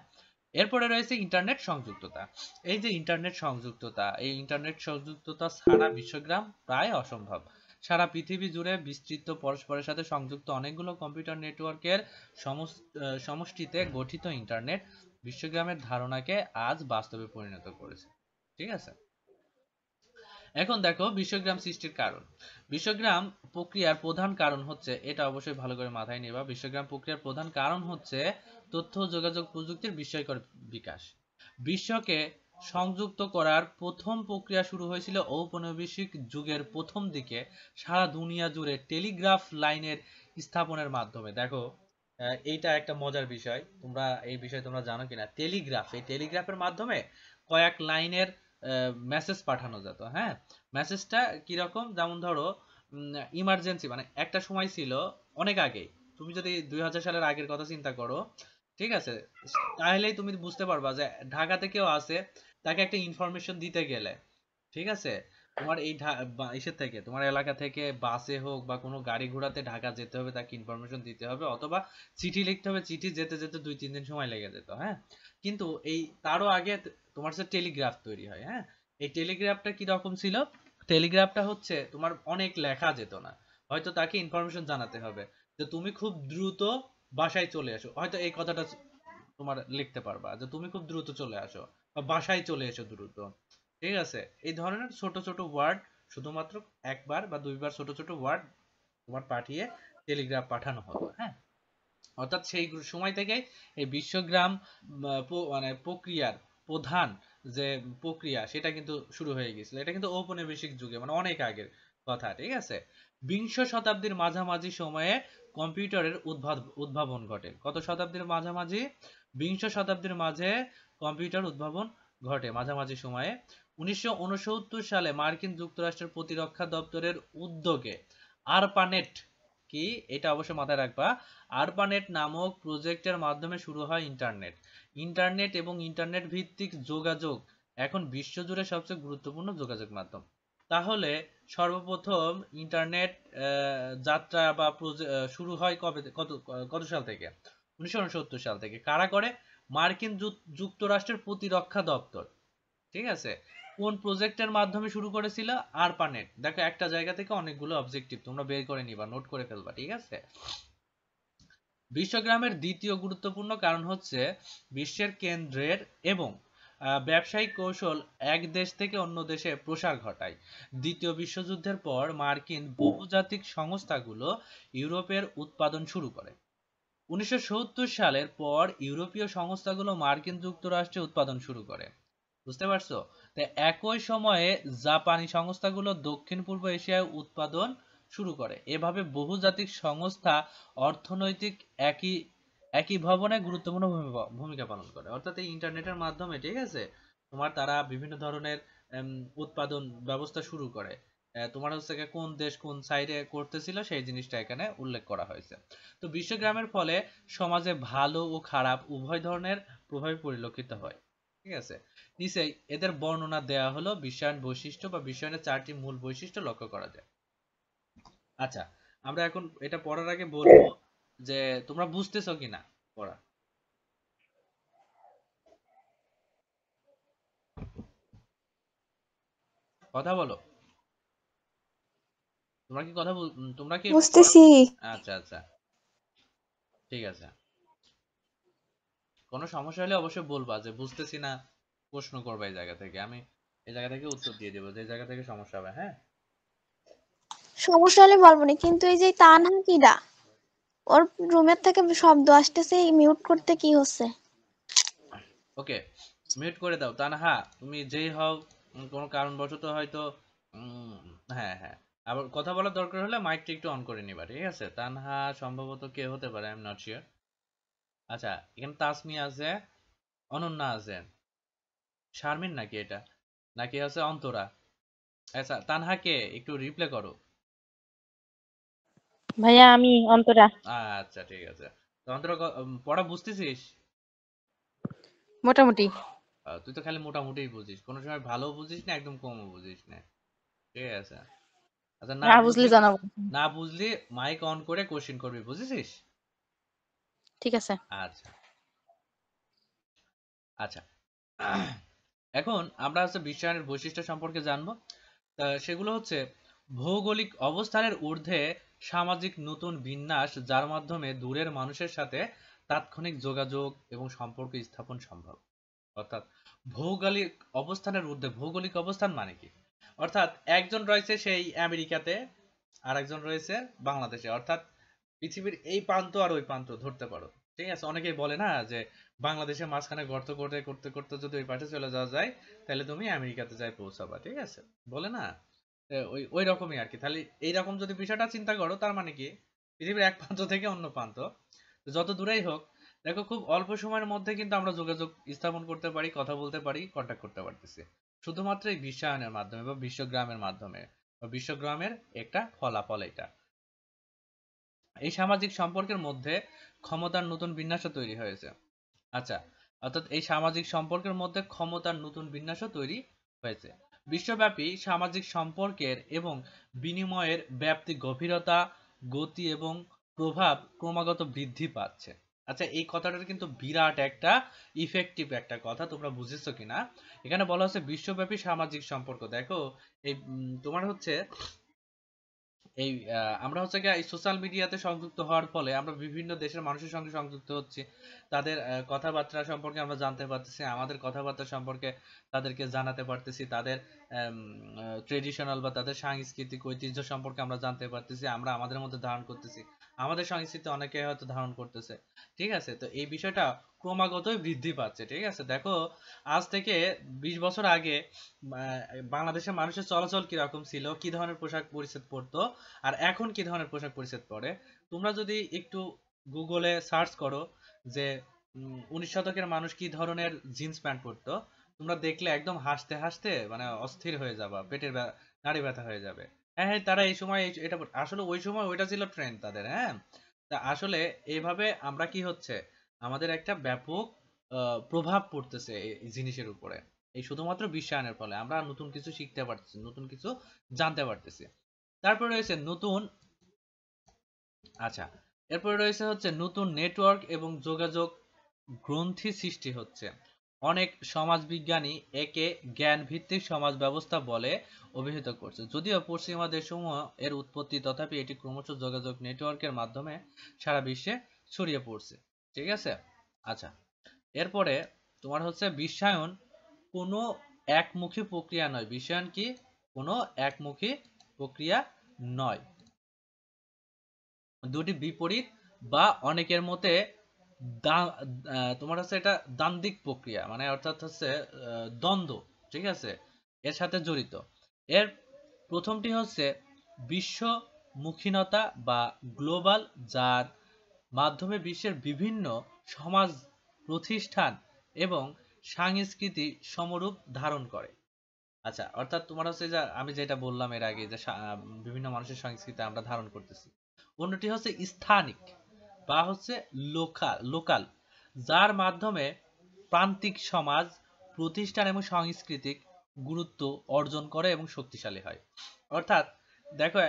এরপরে রয়েছে ইন্টারনেট সংযুক্ততা। এই যে ইন্টারনেট সংযুক্ততা, এই ইন্টারনেট সংযুক্ততা ছাড়া বিশ্বগ্রাম প্রায় অসম্ভব। সারা পৃথিবী জুড়ে বিস্তৃত পরস্পরের সাথে সংযুক্ত অনেকগুলো কম্পিউটার নেটওয়ার্কের সমষ্টিতে গঠিত ইন্টারনেট বিশ্বগ্রামের ধারণাকে আজ বাস্তবে পরিণত করেছে, ঠিক আছে? এখন দেখো বিশ্বগ্রাম সৃষ্টির কারণ। বিশ্বগ্রাম প্রক্রিয়ার প্রধান কারণ হচ্ছে, এটা অবশ্যই ভালো করে মাথায় নেবা, বিশ্বগ্রাম প্রক্রিয়ার প্রধান কারণ হচ্ছে তথ্য ও যোগাযোগ প্রযুক্তির বিস্ময়কর বিকাশ। বিশ্বকে সংযুক্ত করার প্রথম প্রক্রিয়া শুরু হয়েছিল ঔপনিবেশিক যুগের প্রথম দিকে সারা দুনিয়া জুড়ে টেলিগ্রাফ লাইনের স্থাপনের মাধ্যমে। দেখো এইটা একটা মজার বিষয়, তোমরা এই বিষয়ে তোমরা জানো কিনা, টেলিগ্রাফ, এই টেলিগ্রাফের মাধ্যমে কয়েক লাইনের মেসেজ পাঠানো যেত, হ্যাঁ। মেসেজটা কিরকম, যেমন ধরো ইমার্জেন্সি, মানে একটা সময় ছিল অনেক আগে, তুমি যদি 2000 সালের আগের কথা চিন্তা করো, ঠিক আছে, তাহলেই তুমি বুঝতে পারবা যে ঢাকাতে কেউ আছে, তাকে একটা ইনফরমেশন দিতে গেলে, ঠিক আছে, তোমার এই ইসের থেকে, তোমার এলাকা থেকে বাসে হোক বা কোনো গাড়ি ঘোড়াতে ঢাকা যেতে হবে, তাকে ইনফরমেশন দিতে হবে, অথবা চিঠি লিখতে হবে, চিঠি যেতে যেতে 2-3 দিন সময় লেগে যেত, হ্যাঁ। কিন্তু এই তারও আগে তোমার হচ্ছে টেলিগ্রাফ তৈরি হয়, হ্যাঁ। এই টেলিগ্রাফটা কি রকম ছিল? টেলিগ্রাফটা হচ্ছে তোমার অনেক লেখা যেত না, হয়তো তাকে ইনফরমেশন জানাতে হবে যে তুমি খুব দ্রুত বাসায় চলে আসো, হয়তো এই কথাটা তোমার লিখতে পারবা যে তুমি খুব দ্রুত চলে আসো বা বাসায় চলে এসো দ্রুত, ঠিক আছে। এই ধরনের ছোট ছোট ওয়ার্ড, শুধুমাত্র একবার বা দুইবার ছোট ছোট ওয়ার্ড তোমার পাঠিয়ে টেলিগ্রাফ পাঠানো হতো, হ্যাঁ। অর্থাৎ সেই সময় থেকে এই বিশ্বগ্রাম মানে প্রক্রিয়ার প্রধান যে প্রক্রিয়া সেটা কিন্তু শুরু হয়ে গেছিল। এটা কিন্তু ঔপনিবেশিক যুগে, মানে অনেক আগের কথা, ঠিক আছে। বিংশ শতাব্দীর মাঝামাঝি সময়ে কম্পিউটারের উদ্ভাবন ঘটে। কত শতাব্দীর মাঝামাঝি? বিংশ শতাব্দীর মাঝে কম্পিউটার উদ্ভাবন ঘটে মাঝামাঝি সময়ে। 1969 সালে মার্কিন যুক্তরাষ্ট্রের প্রতিরক্ষা দপ্তরের উদ্যোগে আরপানেট, কি এটা অবশ্যই মাথায় রাখবা, আরপানেট নামক প্রজেক্টের মাধ্যমে শুরু হয় ইন্টারনেট। ইন্টারনেট এবং ইন্টারনেট ভিত্তিক যোগাযোগ এখন বিশ্বজুড়ে সবচেয়ে গুরুত্বপূর্ণ যোগাযোগ মাধ্যম। তাহলে সর্বপ্রথম ইন্টারনেট যাত্রা বা শুরু হয় কবে, কত কত সাল থেকে? 1969 সাল থেকে। কারা করে? মার্কিন যুক্তরাষ্ট্রের প্রতিরক্ষা দপ্তর, ঠিক আছে। কোন প্রজেক্টের মাধ্যমে শুরু করেছিল? আরপানেট। দেখো একটা জায়গা থেকে অনেকগুলো অবজেক্টিভ তোমরা বের করে নিবা, নোট করে ফেলবা, ঠিক আছে? বিশ্বগ্রামের দ্বিতীয় গুরুত্বপূর্ণ কারণ হচ্ছে বিশ্বের কেন্দ্রের এবং ব্যবসায়িক কৌশল এক দেশ থেকে অন্য দেশে প্রসার ঘটায়। দ্বিতীয় বিশ্বযুদ্ধের পর মার্কিন বহুজাতিক সংস্থাগুলো ইউরোপের উৎপাদন শুরু করে। 1970 সালের পর ইউরোপীয় সংস্থাগুলো মার্কিন যুক্তরাষ্ট্রে উৎপাদন শুরু করে। বুঝতে পারছো? তো একই সময়ে জাপানি সংস্থাগুলো দক্ষিণ পূর্ব এশিয়ায় উৎপাদন শুরু করে। এভাবে বহুজাতিক সংস্থা অর্থনৈতিক একই একই ভবনে গুরুত্বপূর্ণ ভূমিকা পালন করে। অর্থাৎ এই ইন্টারনেটের মাধ্যমে, ঠিক আছে, তোমার তারা বিভিন্ন ধরনের উৎপাদন ব্যবস্থা শুরু করে। তোমার হচ্ছে গিয়ে কোন দেশ কোন সাইডে করতেছিল সেই জিনিসটা এখানে উল্লেখ করা হয়েছে। তো বিশ্বগ্রামের ফলে সমাজে ভালো ও খারাপ উভয় ধরনের প্রভাব পরিলক্ষিত হয়। ঠিক আছে, নিচেই এদের বর্ণনা দেয়া হলো। বিশ্বায়ন বৈশিষ্ট্য বা বিশ্বায়নের 4টি মূল বৈশিষ্ট্য লক্ষ্য করা যায়। আচ্ছা, আমরা এখন এটা পড়ার আগে বলবো যে তোমরা বুঝতেছো কিনা পড়া। কথা বলো, তোমরা কি তোমরা কি পড়া?
বুঝতেছি।
আচ্ছা আচ্ছা, ঠিক আছে। কোনো সমস্যা হলে অবশ্যই বলবা যে বুঝতেছি না, প্রশ্ন করবা এই জায়গা থেকে, আমি এই জায়গা থেকে উত্তর দিয়ে দেবো যে জায়গা থেকে সমস্যা হবে। হ্যাঁ,
সমস্যা হলে বলবো না, কিন্তু এই যে তানহা কিডা, ওর রুমের থেকে শব্দ আসতেছে, মিউট করতে কি হচ্ছে?
ওকে, মিউট করে দাও। তানহা, তুমি যেই হও, কোনো কারণবশত হয়তো উম, হ্যাঁ হ্যাঁ, আবার কথা বলার দরকার হলে মাইকটা একটু অন করে নিবা, ঠিক আছে? তানহা সম্ভবত কে হতে পারে, আই এম নট শিওর। আচ্ছা, এখানে তাসমি আছে, অনন্যা আছে, শারমিন নাকি এটা, নাকি আছে অন্তরা? আচ্ছা, তানহা কে, একটু রিপ্লে করো।
ভাইয়া আমি অন্তরা।
আচ্ছা ঠিক আছে। তো অন্তরা, পড়া বুঝতেছিস?
মোটামুটি।
তুই তো খালি মোটামুটি বুঝিস, কোনো সময় ভালো বুঝিস না, একদম কমও বুঝিস না, ঠিক আছে? আচ্ছা, না
না বুঝলে
বুঝলি,
জানাবো।
না বুঝলি মাইক অন করে কোশ্চেন করবি, বুঝেছিস?
ঠিক আছে।
আচ্ছা আচ্ছা, এখন আমরা হচ্ছে বিশ্বায়নের বৈশিষ্ট্য সম্পর্কে জানবো। সেগুলো হচ্ছে ভৌগোলিক অবস্থানের ঊর্ধ্বে সামাজিক নতুন বিন্যাস, যার মাধ্যমে দূরের মানুষের সাথে তাৎক্ষণিক যোগাযোগ এবং সম্পর্ক স্থাপন সম্ভব। অর্থাৎ ভৌগোলিক অবস্থানের ঊর্ধ্বে, ভৌগোলিক অবস্থান মানে কি? অর্থাৎ একজন রয়েছে সেই আমেরিকাতে, আর একজন রয়েছে বাংলাদেশে, অর্থাৎ পৃথিবীর এই প্রান্ত আর ওই প্রান্ত ধরতে পারো। ঠিক আছে, অনেকেই বলে না যে বাংলাদেশের মাঝখানে গর্ত করতে করতে করতে যদি ওই পাশে চলে যাওয়া যায় তাহলে তুমি আমেরিকাতে যাই পৌঁছাবা, ঠিক আছে, বলে না? ওই ওই রকমই আর কি। তাহলে এইরকম যদি বিষয়টা চিন্তা করো, তার মানে কি পৃথিবীর এক প্রান্ত থেকে অন্য প্রান্ত যত দূরেই হোক, দেখো খুব অল্প সময়ের মধ্যে কিন্তু আমরা যোগাযোগ স্থাপন করতে পারি, কথা বলতে পারি, কন্ট্যাক্ট করতে পারতেছি, শুধুমাত্র এই বিশ্বায়নের মাধ্যমে বা বিশ্বগ্রামের মাধ্যমে, বা বিশ্বগ্রামের একটা ফলাফল এটা। এই সামাজিক সম্পর্কের মধ্যে ক্ষমতার নতুন বিন্যাসও তৈরি হয়েছে। আচ্ছা, অর্থাৎ এই সামাজিক সম্পর্কের মধ্যে ক্ষমতার নতুন বিন্যাসও তৈরি হয়েছে। বিশ্বব্যাপী সামাজিক সম্পর্কের এবং বিনিময়ের ব্যাপ্তি, গভীরতা, গতি এবং প্রভাব ক্রমাগত বৃদ্ধি পাচ্ছে। আচ্ছা, এই কথাটার কিন্তু বিরাট একটা ইফেক্টিভ একটা কথা, তোমরা বুঝেছো কিনা? এখানে বলা হচ্ছে বিশ্বব্যাপী সামাজিক সম্পর্ক। দেখো এই তোমার হচ্ছে এই আমরা হচ্ছে গিয়ে এই সোশ্যাল মিডিয়াতে সংযুক্ত হওয়ার ফলে আমরা বিভিন্ন দেশের মানুষের সঙ্গে সংযুক্ত হচ্ছি, তাদের কথাবার্তা সম্পর্কে আমরা জানতে পারতেছি, আমাদের কথাবার্তা সম্পর্কে তাদেরকে জানাতে পারতেছি, তাদের ট্রেডিশনাল বা তাদের সাংস্কৃতিক ঐতিহ্য সম্পর্কে আমরা জানতে পারতেছি, আমরা আমাদের মধ্যে ধারণ করতেছি, আমাদের সংস্কৃতি অনেকে হয়তো ধারণ করতেছে। ঠিক আছে, তো এই বিষয়টা ক্রমাগতই বৃদ্ধি পাচ্ছে। ঠিক আছে, দেখো আজ থেকে 20 বছর আগে বাংলাদেশের মানুষের চলাচল কিরকম ছিল, কি ধরনের পোশাক পরিচ্ছদ পরতো, আর এখন কি ধরনের পোশাক পরিচ্ছদ পরে, তোমরা যদি একটু গুগলে সার্চ করো যে 19 শতকের মানুষ কি ধরনের জিন্স প্যান্ট পরতো, তোমরা দেখলে একদম হাসতে হাসতে মানে অস্থির হয়ে যাবা, পেটের নাড়ি ব্যথা হয়ে যাবে। হ্যাঁ হ্যাঁ, তারা এই সময় এটা আসলে ওই সময় ওইটা ছিল ট্রেন্ড তাদের। হ্যাঁ, তা আসলে এইভাবে আমরা কি হচ্ছে, আমাদের একটা ব্যাপক প্রভাব পড়তেছে এই জিনিসের উপরে। এই শুধুমাত্র বিশ্বায়নের ফলে আমরা নতুন কিছু শিখতে পারতেছি, নতুন কিছু জানতে পারতেছি। তারপরে রয়েছে নতুন, আচ্ছা, এরপরে রয়েছে হচ্ছে নতুন নেটওয়ার্ক এবং যোগাযোগ গ্রন্থি সৃষ্টি হচ্ছে। অনেক সমাজবিজ্ঞানী একে জ্ঞান ভিত্তিক সমাজ ব্যবস্থা বলে অভিহিত করছে। যদিও পশ্চিমা দেশসমূহ এর উৎপত্তি, তথাপি এটি ক্রমশ যোগাযোগ নেটওয়ার্কের মাধ্যমে সারা বিশ্বে ছড়িয়ে পড়ছে। ঠিক আছে, আচ্ছা এরপরে তোমার হচ্ছে বিশ্বায়ন কোনো একমুখী প্রক্রিয়া নয়। বিশ্বায়ন কি? কোনো একমুখী প্রক্রিয়া নয়, দুটি বিপরীত বা অনেকের মতে তোমার হচ্ছে এটা দ্বান্দ্বিক প্রক্রিয়া, মানে অর্থাৎ হচ্ছে দ্বন্দ্ব। ঠিক আছে, এর সাথে জড়িত। এর প্রথমটি হচ্ছে বিশ্বমুখীনতা বা গ্লোবাল, যার মাধ্যমে বিশ্বের বিভিন্ন সমাজ, প্রতিষ্ঠান এবং সংস্কৃতি সমরূপ ধারণ করে। আচ্ছা, অর্থাৎ তোমার হচ্ছে যে আমি যেটা বললাম এর আগে যে বিভিন্ন মানুষের সংস্কৃতি আমরা ধারণ করতেছি। অন্যটি হচ্ছে স্থানিক বা হচ্ছে লোকাল, যার মাধ্যমে প্রান্তিক সমাজ, প্রতিষ্ঠান এবং সাংস্কৃতিক গুরুত্ব অর্জন করে এবং শক্তিশালী হয়। অর্থাৎ দেখো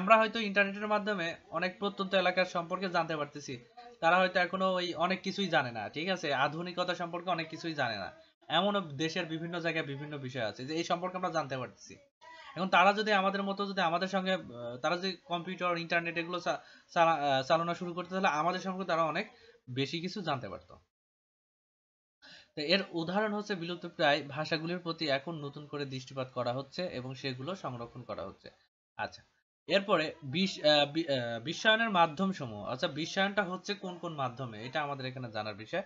আমরা হয়তো ইন্টারনেটের মাধ্যমে অনেক প্রত্যন্ত এলাকার সম্পর্কে জানতে পারতেছি, তারা হয়তো এখনো ওই অনেক কিছুই জানে না। ঠিক আছে, আধুনিকতা সম্পর্কে অনেক কিছুই জানে না। এমনও দেশের বিভিন্ন জায়গায় বিভিন্ন বিষয় আছে যে এই সম্পর্কে আমরা জানতে পারতেছি। এখন তারা যদি আমাদের মতো, যদি আমাদের সঙ্গে তারা যদি কম্পিউটার, ইন্টারনেট এগুলো চালানো শুরু করতে, তাহলে আমাদের সম্পর্কে তারা অনেক বেশি কিছু জানতে পারতো। তো এর উদাহরণ হচ্ছে বিলুপ্তপ্রায় ভাষাগুলির প্রতি এখন নতুন করে দৃষ্টিপাত করা হচ্ছে এবং সেগুলো সংরক্ষণ করা হচ্ছে। আচ্ছা, এরপরে বিশ্বায়নের মাধ্যম সমূহ। আচ্ছা, বিশ্বায়নটা হচ্ছে কোন কোন মাধ্যমে, এটা আমাদের এখানে জানার বিষয়।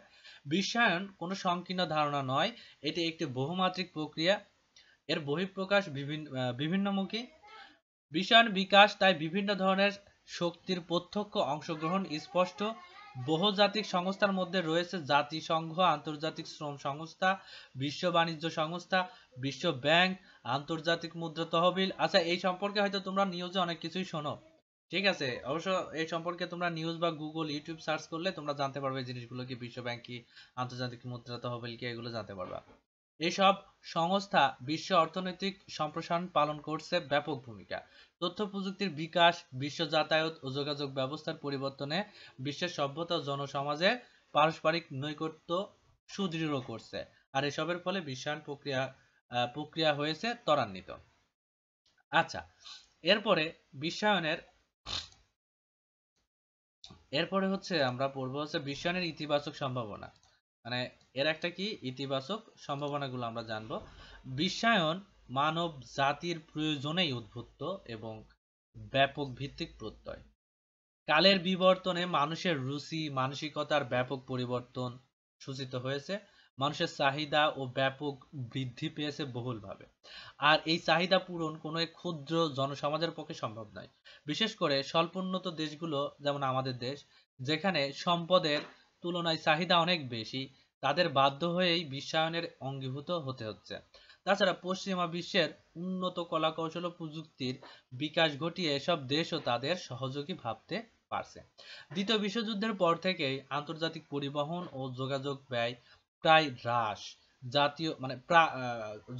বিশ্বায়ন কোনো সংকীর্ণ ধারণা নয়, এটি একটি বহুমাত্রিক প্রক্রিয়া। এর বহিঃপ্রকাশ বিভিন্নমুখী। বিশ্বায়ন বিকাশ তাই বিভিন্ন ধরনের শক্তির প্রত্যক্ষ অংশগ্রহণ স্পষ্ট। বহুজাতিক সংস্থার মধ্যে রয়েছে জাতিসংঘ, আন্তর্জাতিক শ্রম সংস্থা, বিশ্ব বাণিজ্য সংস্থা, বিশ্ব ব্যাংক, আন্তর্জাতিক মুদ্রা তহবিল। আচ্ছা, এই সম্পর্কে হয়তো তোমরা নিউজে অনেক কিছুই শোনো। ঠিক আছে, অবশ্য এই সম্পর্কে তোমরা নিউজ বা গুগল, ইউটিউব সার্চ করলে তোমরা জানতে পারবে জিনিসগুলো কি, বিশ্ব ব্যাংক কি, আন্তর্জাতিক মুদ্রা তহবিল কি, এগুলো জানতে পারবা। এসব সংস্থা বিশ্ব অর্থনৈতিক সম্প্রসারণ পালন করছে ব্যাপক ভূমিকা। তথ্য প্রযুক্তির বিকাশ বিশ্ব যাতায়াত ও যোগাযোগ ব্যবস্থার পরিবর্তনে বিশ্বের সভ্যতা ও জনসমাজের পারস্পরিক নৈকট্য সুদৃঢ় করছে। আর এসবের ফলে বিশ্বায়ন প্রক্রিয়া হয়েছে ত্বরান্বিত। আচ্ছা, এরপরে বিশ্বায়নের এরপরে হচ্ছে আমরা পড়বো হচ্ছে বিশ্বায়নের ইতিবাচক সম্ভাবনা। মানে এর একটা কি ইতিবাচক সম্ভাবনাগুলো আমরা জানবো। বিশ্বায়ন মানব জাতির প্রয়োজনেই উদ্ভূত এবং ব্যাপক ভিত্তিক প্রত্যয়। কালের বিবর্তনে মানুষের রুচি, মানসিকতার ব্যাপক পরিবর্তন সূচিত হয়েছে। মানুষের চাহিদা ও ব্যাপক বৃদ্ধি পেয়েছে বহুলভাবে। আর এই চাহিদা পূরণ কোনো এক ক্ষুদ্র জনসমাজের পক্ষে সম্ভব নয়। বিশেষ করে স্বল্পোন্নত দেশগুলো, যেমন আমাদের দেশ, যেখানে সম্পদের তুলনায় চাহিদা অনেক বেশি, তাদের বাধ্য হয়েই বিশ্বায়নের অঙ্গীভূত হতে হচ্ছে। তাছাড়া পশ্চিমা বিশ্বের উন্নত কলাকৌশল ও প্রযুক্তির বিকাশ ঘটিয়ে এসব দেশও তাদের সহযোগী ভাবতে পারছে। দ্বিতীয় বিশ্বযুদ্ধের পর থেকেই আন্তর্জাতিক পরিবহন ও যোগাযোগ ব্যয় প্রায় হ্রাস জাতীয় মানে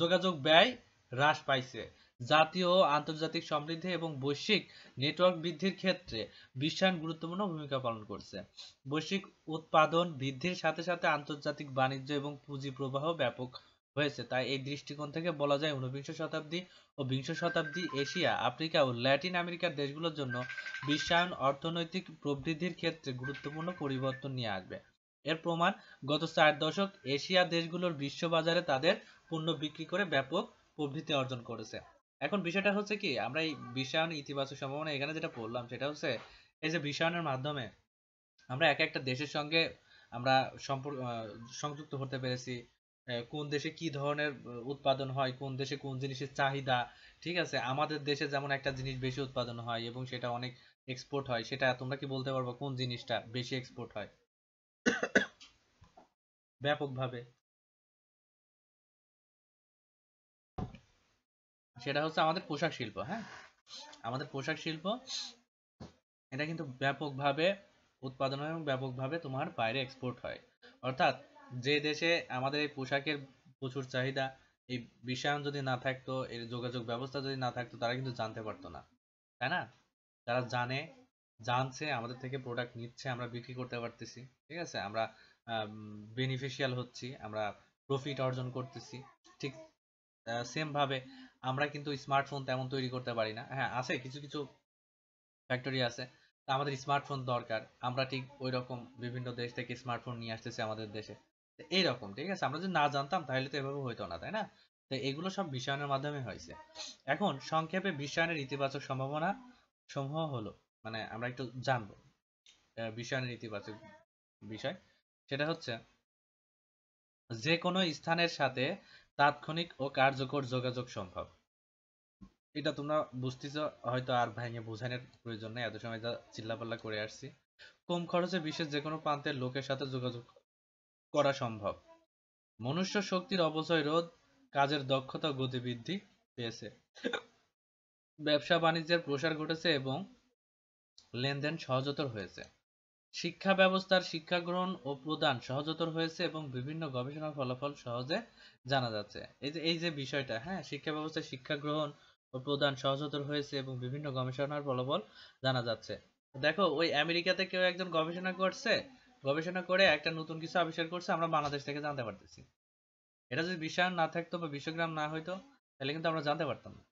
যোগাযোগ ব্যয় হ্রাস পাইছে। জাতীয় ও আন্তর্জাতিক সমৃদ্ধি এবং বৈশ্বিক নেটওয়ার্ক বৃদ্ধির ক্ষেত্রে বিশ্বায়ন গুরুত্বপূর্ণ ভূমিকা পালন করছে। বৈশ্বিক উৎপাদন বৃদ্ধির সাথে সাথে আন্তর্জাতিক বাণিজ্য এবং পুঁজি প্রবাহ ব্যাপক হয়েছে। তাই এই দৃষ্টিকোণ থেকে বলা যায় ঊনবিংশ শতাব্দী ও বিংশ শতাব্দী এশিয়া, আফ্রিকা ও ল্যাটিন আমেরিকার দেশগুলোর জন্য বিশ্বায়ন অর্থনৈতিক প্রবৃদ্ধির ক্ষেত্রে গুরুত্বপূর্ণ পরিবর্তন নিয়ে আসবে। এর প্রমাণ গত 4 দশক এশিয়া দেশগুলোর বিশ্ববাজারে তাদের পণ্য বিক্রি করে ব্যাপক প্রবৃদ্ধি অর্জন করেছে। এখন বিষয়টা হচ্ছে কি, আমরা এই বিশ্বায়ন ইতিবাচক সম্ভাবনা এখানে যেটা বললাম সেটা হচ্ছে এই যে বিশ্বায়নের মাধ্যমে আমরা এক একটা দেশের সঙ্গে আমরা সংযুক্ত হতে পেরেছি। কোন দেশে কি ধরনের উৎপাদন হয়, কোন দেশে কোন জিনিসের চাহিদা। ঠিক আছে, আমাদের দেশে যেমন একটা জিনিস বেশি উৎপাদন হয় এবং সেটা অনেক এক্সপোর্ট হয়, সেটা তোমরা কি বলতে পারবো কোন জিনিসটা বেশি এক্সপোর্ট হয় ব্যাপকভাবে? সেটা হচ্ছে আমাদের পোশাক শিল্প। হ্যাঁ, আমাদের পোশাক শিল্প এটা কিন্তু ব্যাপকভাবে উৎপাদন হয় এবং ব্যাপকভাবে তোমার বাইরে এক্সপোর্ট হয়। অর্থাৎ যে দেশে আমাদের এই পোশাকের প্রচুর চাহিদা, এই বিশ্বায়ন যদি না থাকতো, এর যোগাযোগ ব্যবস্থা যদি না থাকতো, তারা কিন্তু জানতে পারতো না, তাই না? তারা জানছে, আমাদের থেকে প্রোডাক্ট নিচ্ছে, আমরা বিক্রি করতে পারতেছি। ঠিক আছে, আমরা বেনিফিশিয়াল হচ্ছি, আমরা প্রফিট অর্জন করতেছি। ঠিক সেম ভাবে আমরা কিন্তু স্মার্টফোন তেমন তৈরি করতে পারি না। হ্যাঁ, আছে কিছু কিছু ফ্যাক্টরি আছে, তা আমাদের স্মার্টফোন দরকার, আমরা ঠিক ওই রকম বিভিন্ন দেশ থেকে স্মার্টফোন নিয়ে আসতেছে আমাদের দেশে। তো এইরকম, ঠিক আছে, আমরা যদি না জানতাম তাহলে তো এভাবে হইতো না, তাই না? তো এগুলো সব বিশ্বায়নের মাধ্যমে হয়েছে। এখন সংক্ষেপে বিশ্বায়নের ইতিবাচক সম্ভাবনা সমূহ হলো, মানে আমরা একটু জানবো বিশ্বায়নের ইতিবাচক বিষয়। সেটা হচ্ছে যে কোনো স্থানের সাথে তাৎক্ষণিক ও কার্যকর যোগাযোগ সম্ভব। এটা তোমরা বুঝতেছো হয়তো, আর ভেঙে বোঝানোর প্রয়োজন নেই, এত সময় যা চিল্লাপাল্লা করে আসছি। কম খরচে বিশ্বের যে কোনো প্রান্তের লোকের সাথে যোগাযোগ করা সম্ভব। মনুষ্য শক্তির অপচয় রোধ, কাজের দক্ষতা ও গতি বৃদ্ধি পেয়েছে, ব্যবসা বাণিজ্যের প্রসার ঘটেছে এবং লেনদেন সহজতর হয়েছে। শিক্ষা ব্যবস্থার শিক্ষা গ্রহণ ও প্রদান সহজতর হয়েছে এবং বিভিন্ন গবেষণার ফলাফল সহজে জানা যাচ্ছে। এই যে বিষয়টা, হ্যাঁ, শিক্ষা ব্যবস্থায় শিক্ষা গ্রহণ ও প্রদান সহজতর হয়েছে এবং বিভিন্ন গবেষণার ফলাফল জানা যাচ্ছে। দেখো, ওই আমেরিকাতে কেউ একজন গবেষণা করছে, গবেষণা করে একটা নতুন কিছু আবিষ্কার করছে, আমরা বাংলাদেশ থেকে জানতে পারতেছি। এটা যদি বিশ্বায়ন না থাকতো বা বিশ্বগ্রাম না হইতো তাহলে কিন্তু আমরা জানতে পারতাম না।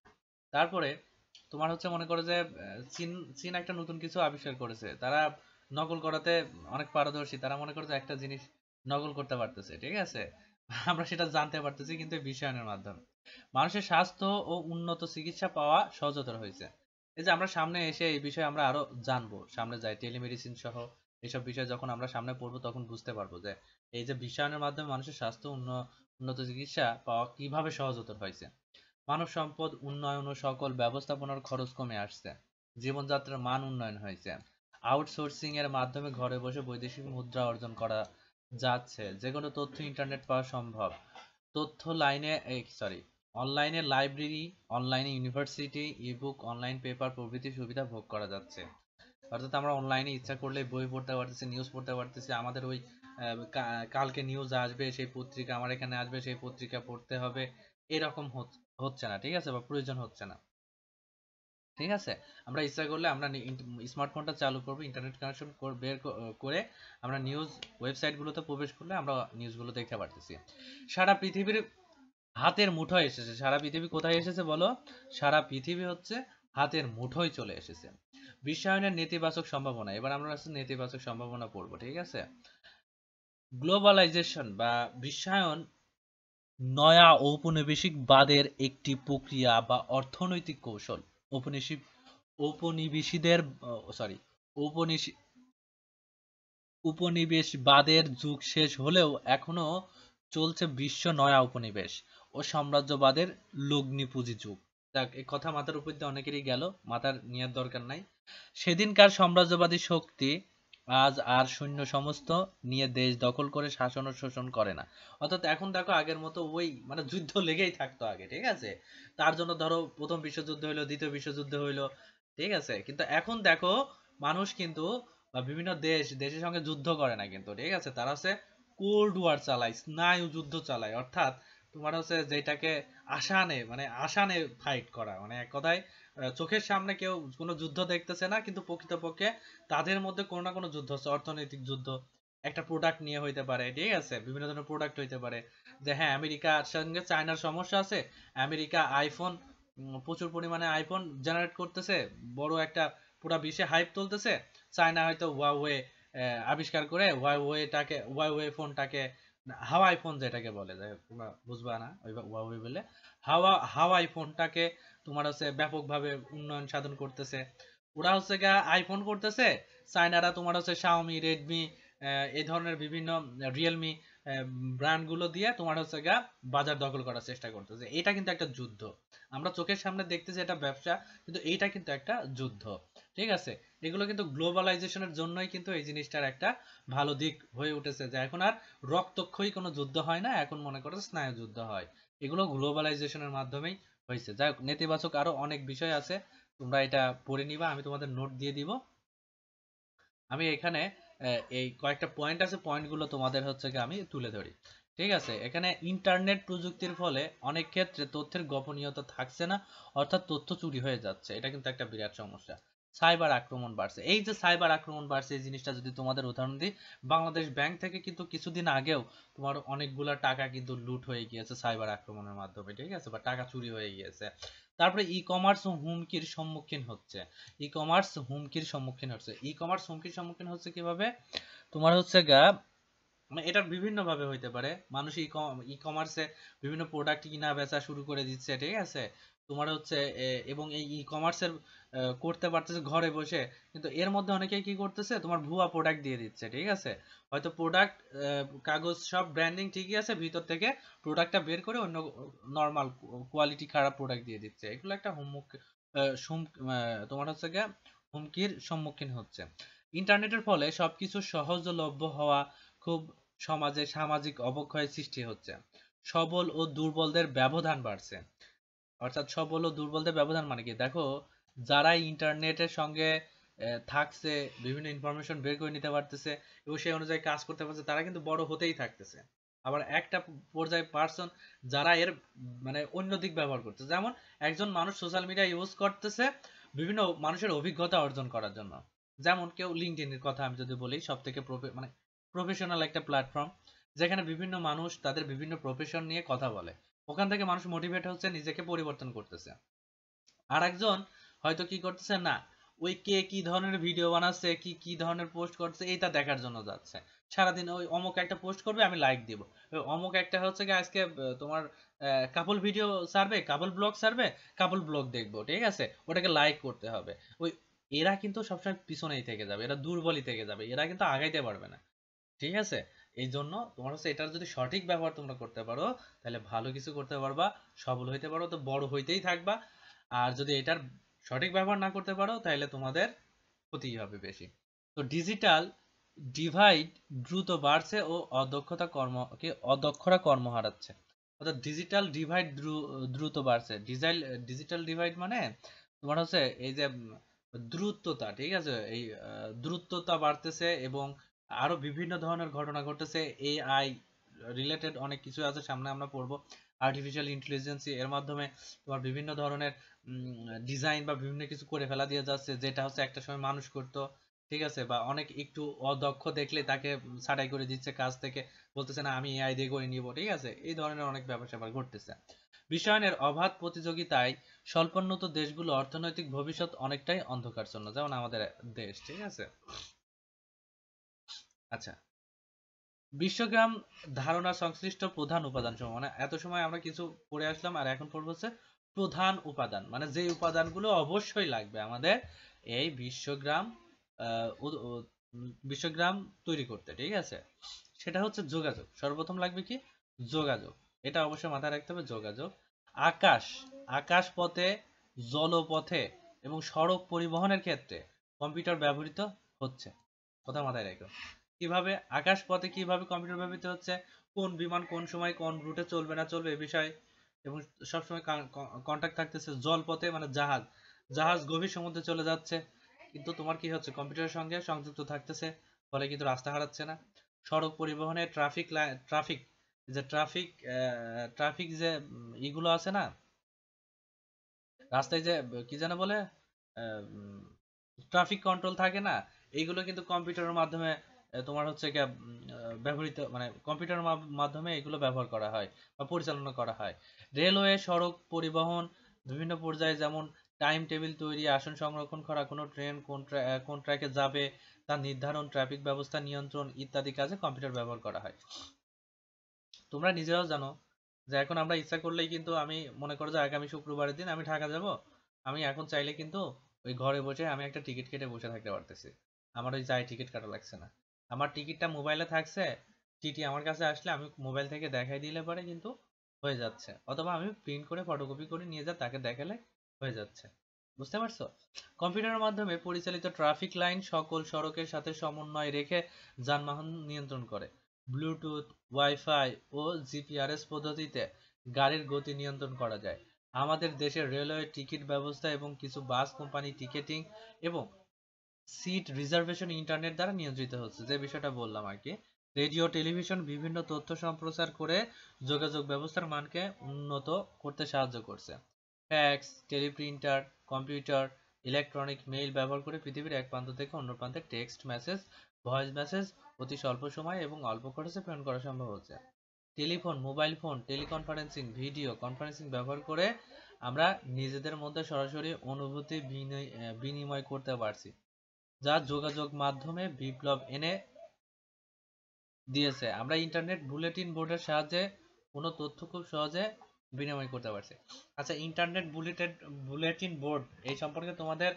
তারপরে তোমার হচ্ছে মনে করো যে চীন চীন একটা নতুন কিছু আবিষ্কার করেছে, তারা নকল করাতে অনেক পারদর্শী, তারা মনে করছে একটা জিনিস নকল করতে পারতেছে, ঠিক আছে, আমরা সেটা জানতে পারতেছি কিন্তু এই বিশ্বায়নের মাধ্যমে। মানুষের স্বাস্থ্য ও উন্নত চিকিৎসা পাওয়া সহজতর হয়েছে। এই যে আমরা সামনে এসে এই বিষয়ে আমরা আরো জানবো, সামনে যাই টেলিমেডিসিন সহ এইসব বিষয় যখন আমরা সামনে পড়বো তখন বুঝতে পারবো যে এই যে বিশ্বায়নের মাধ্যমে মানুষের স্বাস্থ্য উন্নত চিকিৎসা পাওয়া কিভাবে সহজতর হয়েছে। মানব সম্পদ উন্নয়ন ও সকল ব্যবস্থাপনার খরচ কমে আসছে, জীবনযাত্রার মান উন্নয়ন হয়েছে, আউটসোর্সিং এর মাধ্যমে ঘরে বসে বৈদেশিক মুদ্রা অর্জন করা যাচ্ছে, যে কোনো তথ্য ইন্টারনেট পাওয়া সম্ভব, তথ্য লাইনে সরি অনলাইনে লাইব্রেরি, অনলাইনে ইউনিভার্সিটি, ইবুক, অনলাইন পেপার প্রভৃতি সুবিধা ভোগ করা যাচ্ছে। অর্থাৎ আমরা অনলাইনে ইচ্ছা করলে বই পড়তে পারতেছি, নিউজ পড়তে পারতেছি, আমাদের ওই কালকে নিউজ আসবে সেই পত্রিকা আমার এখানে আসবে সেই পত্রিকা পড়তে হবে এরকম হচ্ছে না, ঠিক আছে, বা প্রয়োজন হচ্ছে না, ঠিক আছে। আমরা ইচ্ছা করলে আমরা স্মার্টফোনটা চালু করব, ইন্টারনেট কানেকশন বের করে আমরা নিউজ ওয়েবসাইটগুলোতে প্রবেশ করলে আমরা নিউজগুলো দেখতে পারতেছি। সারা পৃথিবীর হাতের মুঠোয় এসেছে, সারা পৃথিবী কোথায় এসেছে বলো? সারা পৃথিবী হচ্ছে হাতের মুঠোয় চলে এসেছে। বিশ্বায়নের নেতিবাচক সম্ভাবনা, এবার আমরা নেতিবাচক সম্ভাবনা পড়বো, ঠিক আছে। গ্লোবালাইজেশন বা বিশ্বায়ন নয়া ঔপনিবেশিকবাদের একটি প্রক্রিয়া বা অর্থনৈতিক কৌশল। ঔপনিবেশিক ঔপনিবেশিকদের সরি ঔপনিবেশিক উপনিবেশবাদের যুগ শেষ হলেও এখনো চলছে বিশ্ব নয়া উপনিবেশ ও সাম্রাজ্যবাদের লগ্নিপুঁজি যুগ। যাক, এই কথা মাথার উপর দিয়ে অনেকেরই গেল, মাথার নেওয়ার দরকার নাই। সেদিনকার সাম্রাজ্যবাদী শক্তি আজ আর সৈন্য সমস্ত নিয়ে দেশ দখল করে শাসন ও শোষণ করে না। অর্থাৎ এখন দেখো আগের মতো ওই মানে যুদ্ধ লেগেই থাকতো আগে, ঠিক আছে, তার জন্য ধরো প্রথম বিশ্বযুদ্ধ হইলো, দ্বিতীয় বিশ্বযুদ্ধ হইলো, ঠিক আছে, কিন্তু এখন দেখো মানুষ কিন্তু বা বিভিন্ন দেশের সঙ্গে যুদ্ধ করে না কিন্তু, ঠিক আছে, তারা হচ্ছে কোল্ড ওয়ার চালায়, স্নায়ু যুদ্ধ চালায়। অর্থাৎ তোমার হচ্ছে যেটাকে আসানে মানে আসানে ফাইট করা, মানে এক কথায় চোখের সামনে কেউ কোনো যুদ্ধ দেখতেছে না কিন্তু প্রকৃতপক্ষে তাদের মধ্যে কোনো না কোনো যুদ্ধ হচ্ছে, অর্থনৈতিক যুদ্ধ, একটা প্রোডাক্ট নিয়ে হইতে পারে, ঠিক আছে, বিভিন্ন ধরনের প্রোডাক্ট হইতে পারে। যে হ্যাঁ, আমেরিকার সঙ্গে চায়নার সমস্যা আছে, আমেরিকা আইফোন প্রচুর পরিমাণে আইফোন জেনারেট করতেছে, বড় একটা পুরা বিশ্বে হাইপ তুলতেছে, চায়না হয়তো ওয়াওয়ে আবিষ্কার করে ওয়াওয়ে ফোনটাকে হাওয়াই ফোন যেটাকে বলে, তোমরা বুঝবা না ওই ওয়াওয়ে বলে, হাওয়াই ফোনটাকে তোমার হচ্ছে ব্যাপকভাবে উন্নয়ন সাধন করতেছে। ওরা হচ্ছে গা আইফোন করতেছে, চায়নারা তোমার হচ্ছে শাওমি, রেডমি, এই ধরনের বিভিন্ন রিয়েলমি ব্র্যান্ড গুলো দিয়ে তোমার হচ্ছে গা বাজার দখল করার চেষ্টা করতেছে। এটা কিন্তু একটা যুদ্ধ, আমরা চোখের সামনে দেখতেছি এটা ব্যবসা, কিন্তু এইটা কিন্তু একটা যুদ্ধ, ঠিক আছে। এগুলো কিন্তু গ্লোবালাইজেশনের জন্যই কিন্তু এই জিনিসটার একটা ভালো দিক হয়ে উঠেছে, যে এখন আর রক্তক্ষয়ী কোনো যুদ্ধ হয় না, এখন মনে করো স্নায়ু যুদ্ধ হয়। এগুলো গ্লোবালাইজেশনের মাধ্যমেই হয়েছে। যাই হোক, নেতিবাচক আরো অনেক বিষয় আছে, তোমরা এটা পড়ে নিবা, আমি তোমাদের নোট দিয়ে দিব। আমি এখানে এই কয়েকটা পয়েন্ট আছে, পয়েন্টগুলো তোমাদের হচ্ছে কি আমি তুলে ধরি, ঠিক আছে। এখানে ইন্টারনেট প্রযুক্তির ফলে অনেক ক্ষেত্রে তথ্যের গোপনীয়তা থাকছে না, অর্থাৎ তথ্য চুরি হয়ে যাচ্ছে, এটা কিন্তু একটা বিরাট সমস্যা। সাইবার আক্রমণ বাড়ছে। এই যে সাইবার আক্রমণ বাড়ছে, এই জিনিসটা যদি তোমাদের উদাহরণ দিই, বাংলাদেশ ব্যাংক থেকে কিন্তু কিছুদিন আগেও তোমার অনেকগুলা টাকা কিন্তু লুট হয়ে গিয়েছে সাইবার আক্রমণের মাধ্যমে, ঠিক আছে, বা টাকা চুরি হয়ে গিয়েছে। তারপরে ই কমার্স হুমকির সম্মুখীন হচ্ছে, ই কমার্স হুমকির সম্মুখীন হচ্ছে। ই কমার্স হুমকির সম্মুখীন হচ্ছে কিভাবে? তোমার হচ্ছে গা, মানে এটার বিভিন্ন ভাবে হইতে পারে। মানুষ ই কমার্সে বিভিন্ন প্রোডাক্ট কিনা বেচা শুরু করে দিচ্ছে, ঠিক আছে, তোমার হচ্ছে এবং এই ই কমার্সের করতে পারতেছে ঘরে বসে, কিন্তু এর মধ্যে অনেকেই কি করতেছে, তোমার ভুয়া প্রোডাক্ট দিয়ে দিচ্ছে, ঠিক আছে, হয়তো প্রোডাক্ট কাগজ সব ব্র্যান্ডিং ঠিকই আছে, ভিতর থেকে প্রোডাক্টটা বের করে অন্য নর্মাল কোয়ালিটি খারাপ প্রোডাক্ট দিয়ে দিচ্ছে। এগুলো একটা তোমার হচ্ছে গিয়ে হুমকির সম্মুখীন হচ্ছে। ইন্টারনেটের ফলে সবকিছু সহজলভ্য হওয়া, খুব সমাজে সামাজিক অবক্ষয়ের সৃষ্টি হচ্ছে। সবল ও দুর্বলদের ব্যবধান বাড়ছে। অর্থাৎ সবল ও দুর্বলদের ব্যবধান মানে কি, দেখো, যারা ইন্টারনেটের সঙ্গে থাকছে, বিভিন্ন ইনফরমেশন বের করে নিতে পারতেছে এবং সেই অনুযায়ী কাজ করতে পারছে, তারা কিন্তু বড় হতেই থাকতেছে। আবার একটা পর্যায়ে পার্সন যারা এর মানে অন্য দিক ব্যবহার করছে, যেমন একজন মানুষ সোশ্যাল মিডিয়া ইউজ করতেছে বিভিন্ন মানুষের অভিজ্ঞতা অর্জন করার জন্য। যেমন কেউ লিঙ্কডইনের কথা আমি যদি বলি, সব থেকে মানে প্রফেশনাল একটা প্ল্যাটফর্ম, যেখানে বিভিন্ন মানুষ তাদের বিভিন্ন প্রফেশন নিয়ে কথা বলে। ওখান থেকে মানুষ মোটিভেট হচ্ছে, নিজেকে পরিবর্তন করতেছে। আর একজন হয়তো কি করতেছে না, ওই কে কি ধরনের ভিডিও বানাচ্ছে, কি কি ধরনের পোস্ট করছে, এইটা দেখার জন্য যাচ্ছে। সারাদিন ওই অমুক একটা পোস্ট করবে, আমি লাইক দিব। ওই অমুক একটা হচ্ছে কি আজকে তোমার কাপল ভিডিও ছাড়বে, কাপল ব্লগ ছাড়বে, কাপল ব্লগ দেখবো, ঠিক আছে, ওটাকে লাইক করতে হবে। ওই এরা কিন্তু সবসময় পিছনেই থেকে যাবে, এরা দুর্বলই থেকে যাবে, এরা কিন্তু আগাইতে পারবে না, ঠিক আছে। এই জন্য তোমার হচ্ছে এটার যদি সঠিক ব্যবহার তোমরা করতে পারো, তাহলে ভালো কিছু করতে পারবা, সফল হইতে পারো, তো বড় হইতেই থাকবা। আর যদি এটার সঠিক ব্যবহার না করতে পারো, তাহলে তোমাদের ক্ষতি হবে বেশি। তো ডিজিটাল ডিভাইড দ্রুত বাড়ছে ও অদক্ষরা কর্ম হারাচ্ছে। অর্থাৎ ডিজিটাল ডিভাইড দ্রুত বাড়ছে। ডিজিটাল ডিভাইড মানে তোমার হচ্ছে এই যে দ্রুততা, ঠিক আছে, এই দ্রুততা বাড়তেছে এবং আরো বিভিন্ন ধরনের ঘটনা ঘটতেছে। এআই রিলেটেড অনেক কিছু আছে, সামনে আমরা পড়বো। আর্টিফিশিয়াল ইন্টেলিজেন্স এর মাধ্যমে তোমার বিভিন্ন ধরনের ডিজাইন বা বিভিন্ন কিছু করে ফেলা দিয়ে যাচ্ছে, যেটা হচ্ছে একটা সময় মানুষ করতো, ঠিক আছে, বা অনেক একটু অদক্ষ দেখলে তাকে ছাঁটাই করে দিচ্ছে কাজ থেকে, বলতেছে না আমি এআই দিয়ে করে নিব, ঠিক আছে। এই ধরনের অনেক ব্যাপার স্যাপার ঘটতেছে। বিশ্বায়নের অবাধ প্রতিযোগিতায় স্বল্পোন্নত দেশগুলো অর্থনৈতিক ভবিষ্যৎ অনেকটাই অন্ধকারচ্ছন্ন, যেমন আমাদের দেশ, ঠিক আছে। আচ্ছা, বিশ্বগ্রাম ধারণা সংশ্লিষ্ট প্রধান উপাদান সমূহ, মানে এত সময় আমরা কিছু পড়ে আসলাম, আর এখন পড়বো হচ্ছে প্রধান উপাদান, মানে যে উপাদানগুলো অবশ্যই লাগবে আমাদের এই বিশ্বগ্রাম তৈরি করতে, ঠিক আছে। সেটা হচ্ছে যোগাযোগ। সর্বপ্রথম লাগবে কি? যোগাযোগ। এটা অবশ্যই মাথায় রাখতে হবে, যোগাযোগ। আকাশ, আকাশ পথে, জলপথে এবং সড়ক পরিবহনের ক্ষেত্রে কম্পিউটার ব্যবহৃত হচ্ছে। কথা মাথায় রেখো। কিভাবে আকাশ পথে কিভাবে কম্পিউটার ব্যবহৃত হচ্ছে, কোন বিমান কোন সময় কোন রুটে চলবে না চলবে এ বিষয়ে, এবং সবসময় কন্টাক্ট থাকতেছে। জলপথে মানে জাহাজ, জাহাজ গভীর সমুদ্রে চলে যাচ্ছে, কিন্তু তোমার কি হচ্ছে, কম্পিউটারের সঙ্গে সংযুক্ত থাকতেছে, ফলে কিন্তু রাস্তা হারাচ্ছে না। সড়ক পরিবহনে ট্রাফিক যে ট্রাফিক যে ইগুলো আছে না, রাস্তায় যে কি যেন বলে, ট্রাফিক কন্ট্রোল থাকে না, এইগুলো কিন্তু কম্পিউটারের মাধ্যমে তোমার হচ্ছে গিয়ে ব্যবহৃত, মানে কম্পিউটারের মাধ্যমে এগুলো ব্যবহার করা হয় বা পরিচালনা করা হয়। রেলওয়ে, সড়ক পরিবহন বিভিন্ন পর্যায়ে, যেমন টাইম টেবিল তৈরি, আসন সংরক্ষণ করা, কোনো ট্রেন কোন ট্র্যাকে যাবে তার নির্ধারণ, ট্রাফিক ব্যবস্থা নিয়ন্ত্রণ ইত্যাদি কাজে কম্পিউটার ব্যবহার করা হয়। তোমরা নিজেরাও জানো যে এখন আমরা ইচ্ছা করলেই কিন্তু, আমি মনে করো যে আগামী শুক্রবারের দিন আমি ঢাকা যাব, আমি এখন চাইলে কিন্তু ওই ঘরে বসে আমি একটা টিকিট কেটে বসে থাকতে পারতেছি। আমার ওই যাই টিকিট কাটা লাগছে না, আমার টিকিটটা মোবাইলে থাকছে, টিটি আমার কাছে আসলে আমি মোবাইল থেকে দেখাই দিলে পরে কিন্তু হয়ে যাচ্ছে, অথবা আমি প্রিন্ট করে ফটোকপি করে নিয়ে যা তাকে দেখালে হয়ে যাচ্ছে। বুঝতে পারছো? কম্পিউটারের মাধ্যমে পরিচালিত ট্রাফিক লাইন সকল সড়কের সাথে সমন্বয় রেখে যানবাহন নিয়ন্ত্রণ করে। ব্লুটুথ, ওয়াইফাই ও জিপিআরএস পদ্ধতিতে গাড়ির গতি নিয়ন্ত্রণ করা যায়। আমাদের দেশের রেলওয়ে টিকিট ব্যবস্থা এবং কিছু বাস কোম্পানি টিকেটিং এবং সিট রিজার্ভেশন ইন্টারনেট দ্বারা নিয়ন্ত্রিত হচ্ছে, যে বিষয়টা বললাম আর কি। রেডিও, টেলিভিশন বিভিন্ন তথ্য সম্প্রচার করে যোগাযোগ ব্যবস্থার মানকে উন্নত করতে সাহায্য করছে। Fax, teleprinter, computer electronic mail ব্যবহার করে পৃথিবীর এক প্রান্ত থেকে অন্য প্রান্তে টেক্সট মেসেজ, ভয়েস মেসেজ অতি স্বল্প সময় এবং অল্প খরচে প্রেরণ করা সম্ভব হচ্ছে। Telephone, mobile phone, teleconferencing, video conferencing ব্যবহার করে আমরা নিজেদের মধ্যে সরাসরি অনুভূতি বিনিময় করতে পারছি, যা যোগাযোগ মাধ্যমে বিপ্লব এনে দিয়েছে। আমরা ইন্টারনেট বুলেটিন বোর্ডের সাহায্যে কোনো তথ্য খুব সহজে বিনিময় করতে পারছি। আচ্ছা, ইন্টারনেট বুলেটিন বোর্ড এই সম্পর্কে তোমাদের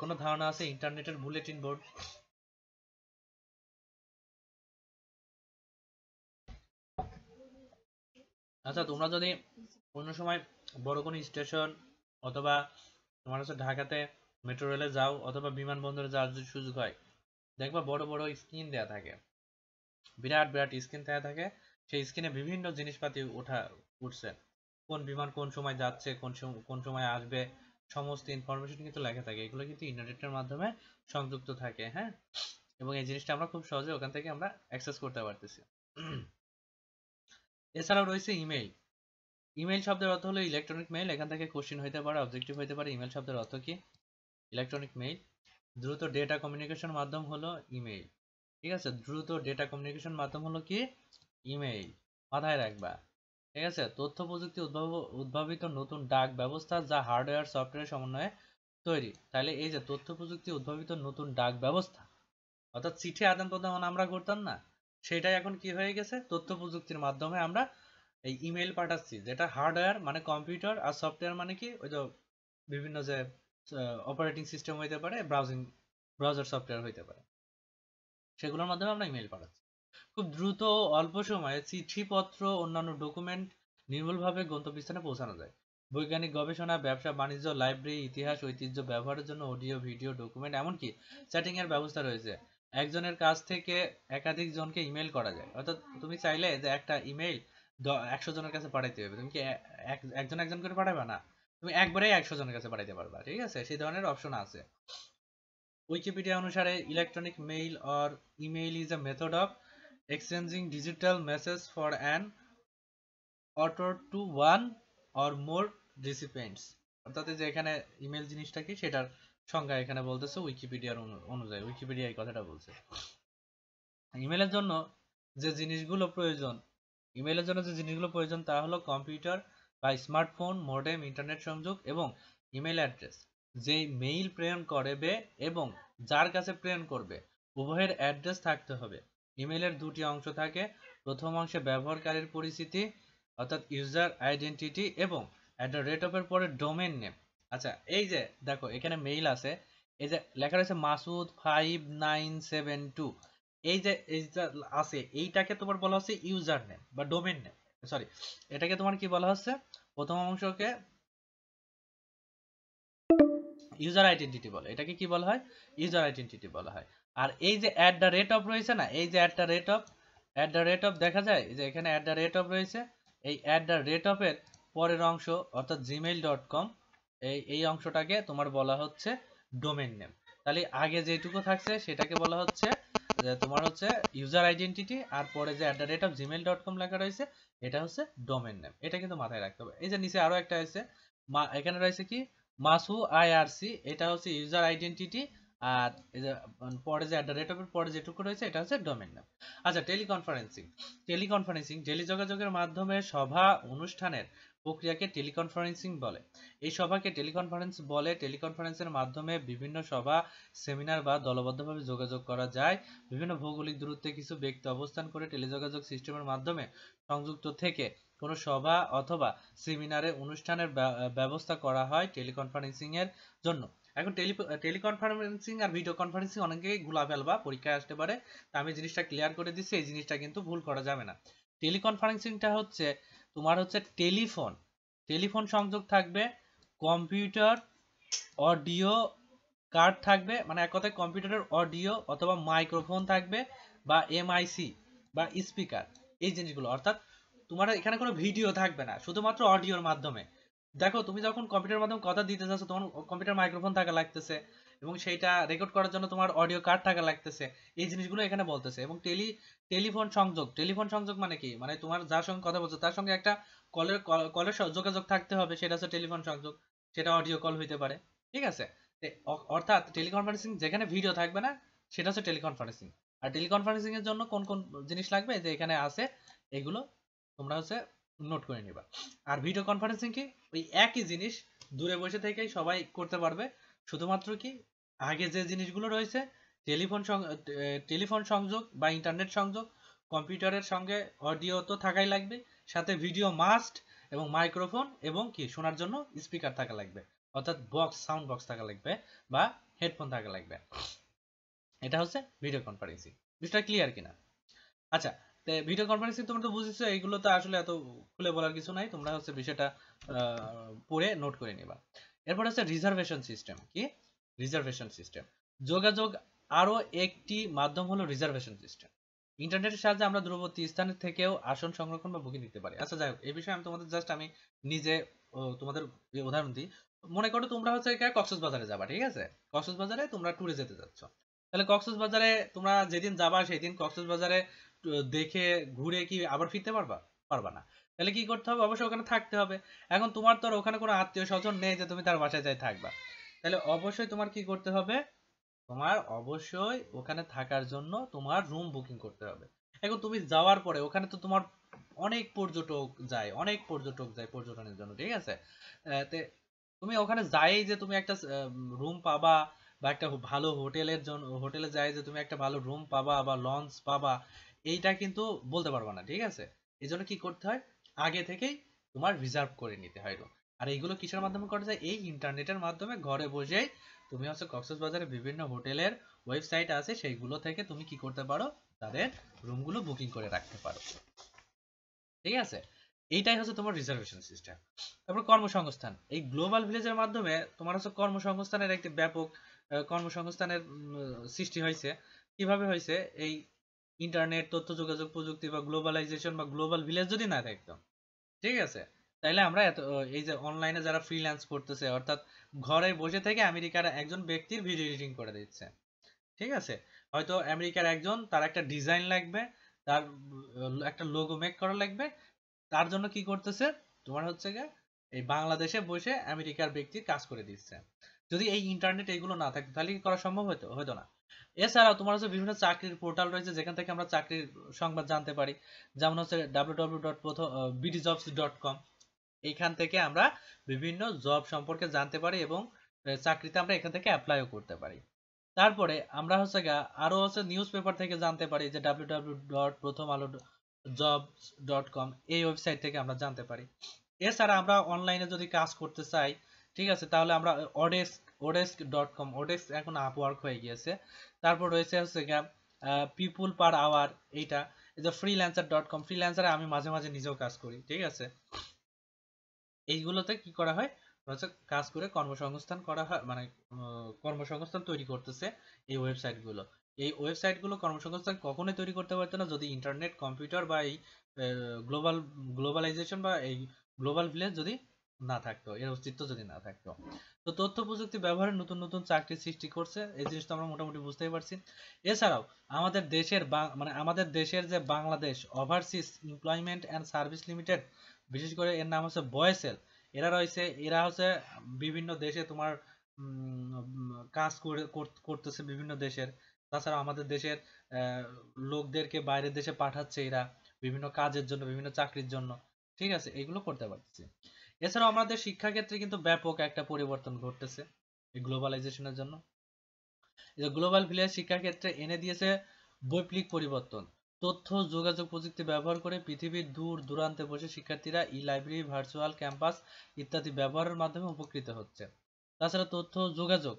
কোনো ধারণা আছে? ইন্টারনেটের বুলেটিন বোর্ড, আচ্ছা তোমরা যদি অন্য সময় বড় কোনো স্টেশন অথবা তোমার হচ্ছে ঢাকাতে মেট্রো রেলে যাও অথবা বিমানবন্দরে যাওয়ার যদি সুযোগ হয়, দেখবা বড় বড় স্ক্রিন দেয়া থাকে, বিরাট বিরাট স্ক্রিন দেয়া থাকে। সেই স্ক্রিনে বিভিন্ন জিনিসপাতি উঠছে, কোন বিমান কোন সময় যাচ্ছে, কোন সময় আসবে, সমস্ত ইনফরমেশন কিন্তু লেখা থাকে। এগুলো কিন্তু ইন্টারনেটের মাধ্যমে সংযুক্ত থাকে, হ্যাঁ, এবং এই জিনিসটা আমরা খুব সহজে ওখান থেকে আমরা অ্যাক্সেস করতে পারতেছি। এছাড়াও রয়েছে ইমেইল। ইমেইল শব্দের অর্থ হলো ইলেকট্রনিক মেইল। এখান থেকে কোশ্চেন হইতে পারে, অবজেক্টিভ হইতে পারে। ইমেইল শব্দের অর্থ কি? Electronic mail. দ্রুত ডেটা কমিউনিকেশন মাধ্যম হলো ইমেইল। ঠিক আছে, দ্রুত ডেটা কমিউনিকেশন মাধ্যম হলো কি? ইমেইল। মাথায় রাখবা। ঠিক আছে, তথ্য প্রযুক্তি উদ্ভাবিত নতুন ডাক ব্যবস্থা যা হার্ডওয়্যার সফটওয়্যার সমন্বয়ে তৈরি। তাহলে এই যে তথ্য প্রযুক্তি উদ্ভাবিত নতুন ডাক ব্যবস্থা, অর্থাৎ চিঠি আদান প্রদান আমরা করতাম না, সেটাই এখন কি হয়ে গেছে? তথ্য প্রযুক্তির মাধ্যমে আমরা এই ইমেল পাঠাচ্ছি, যেটা হার্ডওয়্যার মানে কম্পিউটার, আর সফটওয়্যার মানে কি ওই যে বিভিন্ন যে অপারেটিং সিস্টেম হইতে পারে, ব্রাউজার সফটওয়্যার হইতে পারে, সেগুলোর মাধ্যমে আমরা ইমেল পাঠাচ্ছি। খুব দ্রুত অল্প সময়ে চিঠিপত্র অন্যান্য ডকুমেন্ট নির্ভুলভাবে গন্তব্যস্থানে পৌঁছানো যায়। বৈজ্ঞানিক গবেষণা, ব্যবসা বাণিজ্য, লাইব্রেরি, ইতিহাস ঐতিহ্য ব্যবহারের জন্য অডিও ভিডিও ডকুমেন্ট এমনকি চ্যাটিং এর ব্যবস্থা রয়েছে। একজনের কাছ থেকে একাধিক জনকে ইমেল করা যায়, অর্থাৎ তুমি চাইলে যে একটা ইমেল 100 জনের কাছে পাঠাইতে হবে, তুমি কি একজন একজন করে পাঠাবে না, তুমি একবারেই 100 জনের কাছে পাঠাইতে পারবা। ঠিক আছে, সেই ধরনের অপশন আছে। উইকিপিডিয়া অনুসারে electronic mail or email is a method of exchanging digital message for an author to one or more recipients। অর্থাৎ যে এখানে ইমেল জিনিসটা কি সেটার সংজ্ঞা এখানে বলতেছে উইকিপিডিয়ার অনুযায়ী, উইকিপিডিয়া এই কথাটা বলছে। ইমেলের জন্য যে জিনিসগুলো প্রয়োজন তা হলো কম্পিউটার বা স্মার্টফোন, মডেম, ইন্টারনেট সংযোগ এবং ইমেল অ্যাড্রেস। যে মেইল প্রেরণ করবে এবং যার কাছে প্রেরণ করবে উভয়ের অ্যাড্রেস থাকতে হবে। ইমেলের দুটি অংশ থাকে, প্রথম অংশে ব্যবহারকারীর পরিচিতি অর্থাৎ ইউজার আইডেন্টিটি এবং @এর পরে ডোমেন নেম। আচ্ছা, এই যে দেখো এখানে মেইল আছে, এই যে লেখা রয়েছে মাসুদ 5972, এই যে আছে এইটাকে তোমার বলা হচ্ছে ইউজার নেম বা ডোমেন নেম, সরি এটাকে তোমার কি বলা হচ্ছে? প্রথম অংশকে ইউজার আইডেন্টিটি বলে। এটাকে কি বলা হয়? ইউজার আইডেন্টিটি বলা হয়। আর এই যে @of রয়েছে না, এই যে @of দেখা যায় যে এখানে @of রয়েছে, এই @of এর পরের অংশ অর্থাৎ gmail.com, এই অংশটাকে তোমার বলা হচ্ছে ডোমেন নেম। তাহলে আগে যেটুকু থাকছে সেটাকে বলা হচ্ছে যে তোমার হচ্ছে ইউজার আইডেন্টিটি, আর পরে যে @gmail.com লেখা রয়েছে এটা হচ্ছে ডোমেন নেম। এটা কিন্তু মাথায় রাখতে হবে। এই যে নিচে আরো একটা আছে, এখানে রয়েছে কি মাসু আইআরসি, এটা হচ্ছে ইউজার আইডেন্টিটি, আর এই যে পরে যে @of এর পরে যেটুকু রয়েছে এটা হচ্ছে ডোমেন নেম। আচ্ছা, টেলিকনফারেন্সিং টেলিযোগাযোগের মাধ্যমে সভা অনুষ্ঠানের প্রক্রিয়াকে টেলিকনফারেন্সিং বলে। এই সভাকে টেলিকনফারেন্স বলে। টেলিকনফারেন্সের মাধ্যমে বিভিন্ন সভা, সেমিনার বা দলবদ্ধভাবে যোগাযোগ করা যায়। বিভিন্ন ভৌগোলিক দূরত্বে কিছু ব্যক্তি অবস্থান করে টেলিযোগাযোগ সিস্টেমের মাধ্যমে সংযুক্ত থেকে কোনো সভা অথবা সেমিনারে অনুষ্ঠানের ব্যবস্থা করা হয় টেলিকনফারেন্সিং এর জন্য। এখন টেলিকনফারেন্সিং আর ভিডিও কনফারেন্সিং অনেকেই গুলা ফেলবা, পরীক্ষায় আসতে পারে, তা আমি জিনিসটা ক্লিয়ার করে দিচ্ছি, এই জিনিসটা কিন্তু ভুল করা যাবে না। টেলিকনফারেন্সিংটা হচ্ছে তোমার হচ্ছে টেলিফোন সংযোগ থাকবে, কম্পিউটার, অডিও কার্ড থাকবে, মানে এক কথায় কম্পিউটারের অডিও অথবা মাইক্রোফোন থাকবে বা এমআইসি বা স্পিকার, এই জিনিসগুলো। অর্থাৎ তোমার এখানে কোনো ভিডিও থাকবে না, শুধুমাত্র অডিওর মাধ্যমে। দেখো তুমি যখন কম্পিউটারের মাধ্যমে কথা দিতে যাচ্ছ তখন কম্পিউটার মাইক্রোফোন থাকা লাগতেছে এবং সেইটা রেকর্ড করার জন্য তোমার অডিও কার্ড থাকা লাগতেছে, এই জিনিসগুলো এখানে বলতেছে। এবং টেলিফোন সংযোগ মানে কি? মানে তোমার যার সঙ্গে কথা বলছো তার সঙ্গে একটা কলের যোগাযোগ থাকতে হবে, সেটা হচ্ছে টেলিফোন সংযোগ, সেটা অডিও কল হইতে পারে। ঠিক আছে, অর্থাৎ টেলিকনফারেন্সিং যেখানে ভিডিও থাকবে না সেটা হচ্ছে টেলিকনফারেন্সিং। আর টেলিকনফারেন্সিং এর জন্য কোন কোন জিনিস লাগবে যে এখানে আছে, এগুলো তোমরা হচ্ছে নোট করে নিবা। আর ভিডিও কনফারেন্সিং কি ওই একই জিনিস দূরে বসে থেকেই সবাই করতে পারবে, শুধুমাত্র কি আগে যে জিনিসগুলো রয়েছে টেলিফোন সংযোগ বা ইন্টারনেট সংযোগ, কম্পিউটারের সঙ্গে অডিও তো থাকাই লাগবে, সাথে ভিডিও মাস্ট, এবং মাইক্রোফোন এবং কি শোনার জন্য স্পিকার থাকা লাগবে, অর্থাৎ বক্স সাউন্ড বক্স থাকা লাগবে বা হেডফোন থাকা লাগবে। এটা হচ্ছে ভিডিও কনফারেন্সিং। বিষয়টা ক্লিয়ার কিনা? আচ্ছা, ভিডিও কনফারেন্সিং তোমরা তো বুঝেছো, এইগুলো তো আসলে এত খুলে বলার কিছু নাই, তোমরা হচ্ছে বিষয়টা পড়ে নোট করে নিবা। এরপর হচ্ছে রিজার্ভেশন সিস্টেম। কি রিজার্ভেশন সিস্টেম? যোগাযোগ আরো একটি মাধ্যম হলো রিজার্ভেশন সিস্টেম। ইন্টারনেটের সাহায্যে আমরা দূরবর্তী স্থানের থেকেও আসন সংরক্ষণ বা বুকিং দিতে পারি। আচ্ছা যাই হোক, এই বিষয়ে আমি তোমাদের জাস্ট আমি নিজে তোমাদের উদাহরণ দিই। মনে করো তোমরা হচ্ছে কক্সবাজারে যাবা, ঠিক আছে? কক্সবাজারে তোমরা ট্যুরে যেতে যাচ্ছ, তাহলে কক্সবাজারে তোমরা যেদিন যাবা সেই দিন কক্সবাজারে দেখে ঘুরে কি আবার ফিরতে পারবা? পারবা না। তাহলে কি করতে হবে? অবশ্যই ওখানে থাকতে হবে। এখন তোমার তো আর ওখানে কোনো আত্মীয় স্বজন নেই যে তুমি তার বাসায় যাই থাকবা, তাহলে অবশ্যই তোমার কি করতে হবে? তোমার অবশ্যই ওখানে থাকার জন্য তোমার রুম বুকিং করতে হবে। এখন তুমি যাওয়ার পরে ওখানে তো তোমার অনেক পর্যটক যায় পর্যটনের জন্য, ঠিক আছে? তুমি ওখানে যাই যে তুমি একটা রুম পাবা বা একটা ভালো হোটেলে যাই যে তুমি একটা ভালো রুম পাবা বা লঞ্চ পাবা, এইটা কিন্তু বলতে পারবা না, ঠিক আছে? এই জন্য কি করতে হয়? আগে থেকেই তোমার রিজার্ভ করে নিতে হয় রুম। আর এইগুলো কিসের মাধ্যমে করা যায়? এই ইন্টারনেটের মাধ্যমে ঘরে বসেই তুমি হচ্ছে কক্সবাজারে বিভিন্ন হোটেলের ওয়েবসাইট আছে, সেইগুলো থেকে তুমি কি করতে পারো? তাদের রুমগুলো বুকিং করে রাখতে পারো, ঠিক আছে? এইটাই হচ্ছে তোমার রিজার্ভেশন সিস্টেম। তারপর কর্মসংস্থান। এই গ্লোবাল ভিলেজের মাধ্যমে তোমার হচ্ছে কর্মসংস্থানের একটি ব্যাপক কর্মসংস্থানের সৃষ্টি হয়েছে। কিভাবে হয়েছে? এই ইন্টারনেট, তথ্য যোগাযোগ প্রযুক্তি বা গ্লোবালাইজেশন বা গ্লোবাল ভিলেজ যদি না থাকতো, ঠিক আছে, তাইলে আমরা এত এই যে অনলাইনে যারা ফ্রিল্যান্স করতেছে, অর্থাৎ ঘরে বসে থেকে আমেরিকার একজন ব্যক্তির ভিডিও এডিটিং করে দিচ্ছে, ঠিক আছে? হয়তো আমেরিকার একজন, তার একটা ডিজাইন লাগবে, তার একটা লোগো মেক করা লাগবে, তার জন্য কি করতেছে? তোমার হচ্ছে গিয়ে এই বাংলাদেশে বসে আমেরিকার ব্যক্তির কাজ করে দিচ্ছে। যদি এই ইন্টারনেট এইগুলো না থাকতো তাহলে কি করা সম্ভব হতো? হতো না। এছাড়াও তোমার হচ্ছে বিভিন্ন চাকরির পোর্টাল রয়েছে যেখান থেকে আমরা চাকরির সংবাদ জানতে পারি, যেমন হচ্ছে www.bdjobs.com। এইখান থেকে আমরা বিভিন্ন জব সম্পর্কে জানতে পারি এবং চাকরিতে আমরা এখান থেকে অ্যাপ্লাইও করতে পারি। তারপরে আমরা হচ্ছে আরো হচ্ছে নিউজ পেপার থেকে জানতে পারি, যে www.prothomalo.jobs.com, এই ওয়েবসাইট থেকে আমরা জানতে পারি। এছাড়া আমরা অনলাইনে যদি কাজ করতে চাই, ঠিক আছে, তাহলে আমরা odesk.com, ওডেস্ক এখন আপওয়ার্ক হয়ে গিয়েছে। তারপর রয়েছে হচ্ছে পিপুল পার আওয়ার, এইটা। এই যে freelancer.com, ফ্রিল্যান্সারে আমি মাঝে মাঝে নিজেও কাজ করি, ঠিক আছে? এইগুলোতে কি করা হয়? হচ্ছে কাজ করে কর্মসংস্থান করা হয়, মানে কর্মসংস্থান তৈরি করতেছে এই ওয়েবসাইটগুলো। এই ওয়েবসাইটগুলো কর্মসংস্থান কখনোই তৈরি করতে পারতো না যদি ইন্টারনেট, কম্পিউটার বা এই গ্লোবালাইজেশন বা এই গ্লোবাল ভিলেজ যদি না থাকতো, এর অস্তিত্ব যদি না থাকতো। তো তথ্য প্রযুক্তি ব্যবহারে নতুন নতুন চাকরি সৃষ্টি করছে, এই জিনিসটা আমরা মোটামুটি বুঝতেই পারছি। এছাড়াও আমাদের দেশের মানে আমাদের দেশের যে Bangladesh overseas employment and service limited, বিশেষ করে এর নাম হচ্ছে বয়েসেল, এরা হচ্ছে বিভিন্ন দেশে তোমার কাজ করতেছে বিভিন্ন দেশের। তাছাড়া আমাদের দেশের লোকদেরকে বাইরের দেশে পাঠাচ্ছে এরা বিভিন্ন কাজের জন্য, বিভিন্ন চাকরির জন্য, ঠিক আছে? এগুলো করতে পারতেছে। এছাড়াও আমাদের শিক্ষাক্ষেত্রে কিন্তু ব্যাপক একটা পরিবর্তন ঘটতেছে এই গ্লোবালাইজেশনের জন্য। এই গ্লোবাল ভিলেজ শিক্ষাক্ষেত্রে এনে দিয়েছে বৈপ্লবিক পরিবর্তন। তথ্য যোগাযোগ প্রযুক্তি ব্যবহার করে পৃথিবীর দূর দূরান্তে বসে শিক্ষার্থীরা লাইব্রেরি, ভার্চুয়াল ক্যাম্পাস ইত্যাদি ব্যবহারের মাধ্যমে উপকৃত হচ্ছে। তাছাড়া তথ্য যোগাযোগ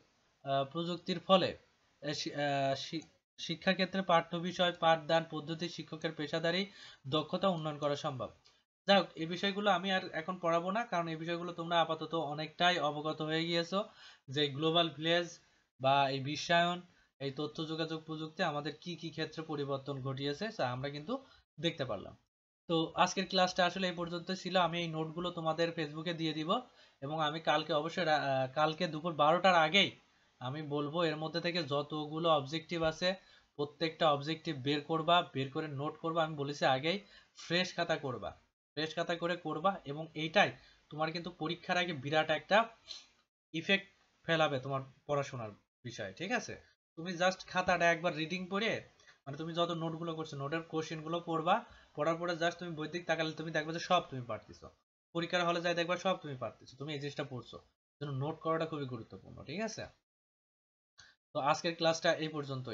প্রযুক্তির ফলে শিক্ষাক্ষেত্রে পাঠ্য বিষয়, পাঠদান পদ্ধতি, শিক্ষকের পেশাদারি দক্ষতা উন্নয়ন করা সম্ভব। যাই হোক, এই বিষয়গুলো আমি আর এখন পড়াবো না, কারণ এই বিষয়গুলো তোমরা আপাতত অনেকটাই অবগত হয়ে গিয়েছো যে গ্লোবাল ভিলেজ বা এই বিশ্বায়ন, এই তথ্য যোগাযোগ প্রযুক্তি আমাদের কি কি ক্ষেত্রে পরিবর্তন ঘটিয়েছে তা আমরা কিন্তু দেখতে পারলাম। তো আজকের ক্লাসটা আসলে এই পর্যন্ত ছিল। আমি এই নোটগুলো তোমাদের ফেসবুকে দিয়ে দিব এবং আমি কালকে অবশ্যই কালকে দুপুর 12টার আগেই আমি বলবো এর মধ্যে থেকে যতগুলো অবজেক্টিভ আছে প্রত্যেকটা অবজেক্টিভ বের করবা, বের করে নোট করবা। আমি বলেছি আগেই ফ্রেশ খাতা করবা, ফ্রেশ খাতা করে করবা, এবং এইটাই তোমার কিন্তু পরীক্ষার আগে বিরাট একটা ইফেক্ট ফেলাবে তোমার পড়াশোনার বিষয়ে, ঠিক আছে? তুমি জাস্ট খাতাটা একবার রিডিং পড়ে, মানে তুমি যত নোটগুলো করছো নোটের কোশ্চেনগুলো পড়বা, পড়ার পরে জাস্ট তুমি বই দিক তাকালে তুমি দেখবে যে সব তুমি পারতেছো। পরীক্ষার হলে যাই দেখবা সব তুমি পারতেছো, তুমি এই জিনিসটা পড়ছো। জন্য নোট করাটা খুবই গুরুত্বপূর্ণ, ঠিক আছে? তো আজকের ক্লাসটা এই পর্যন্তই।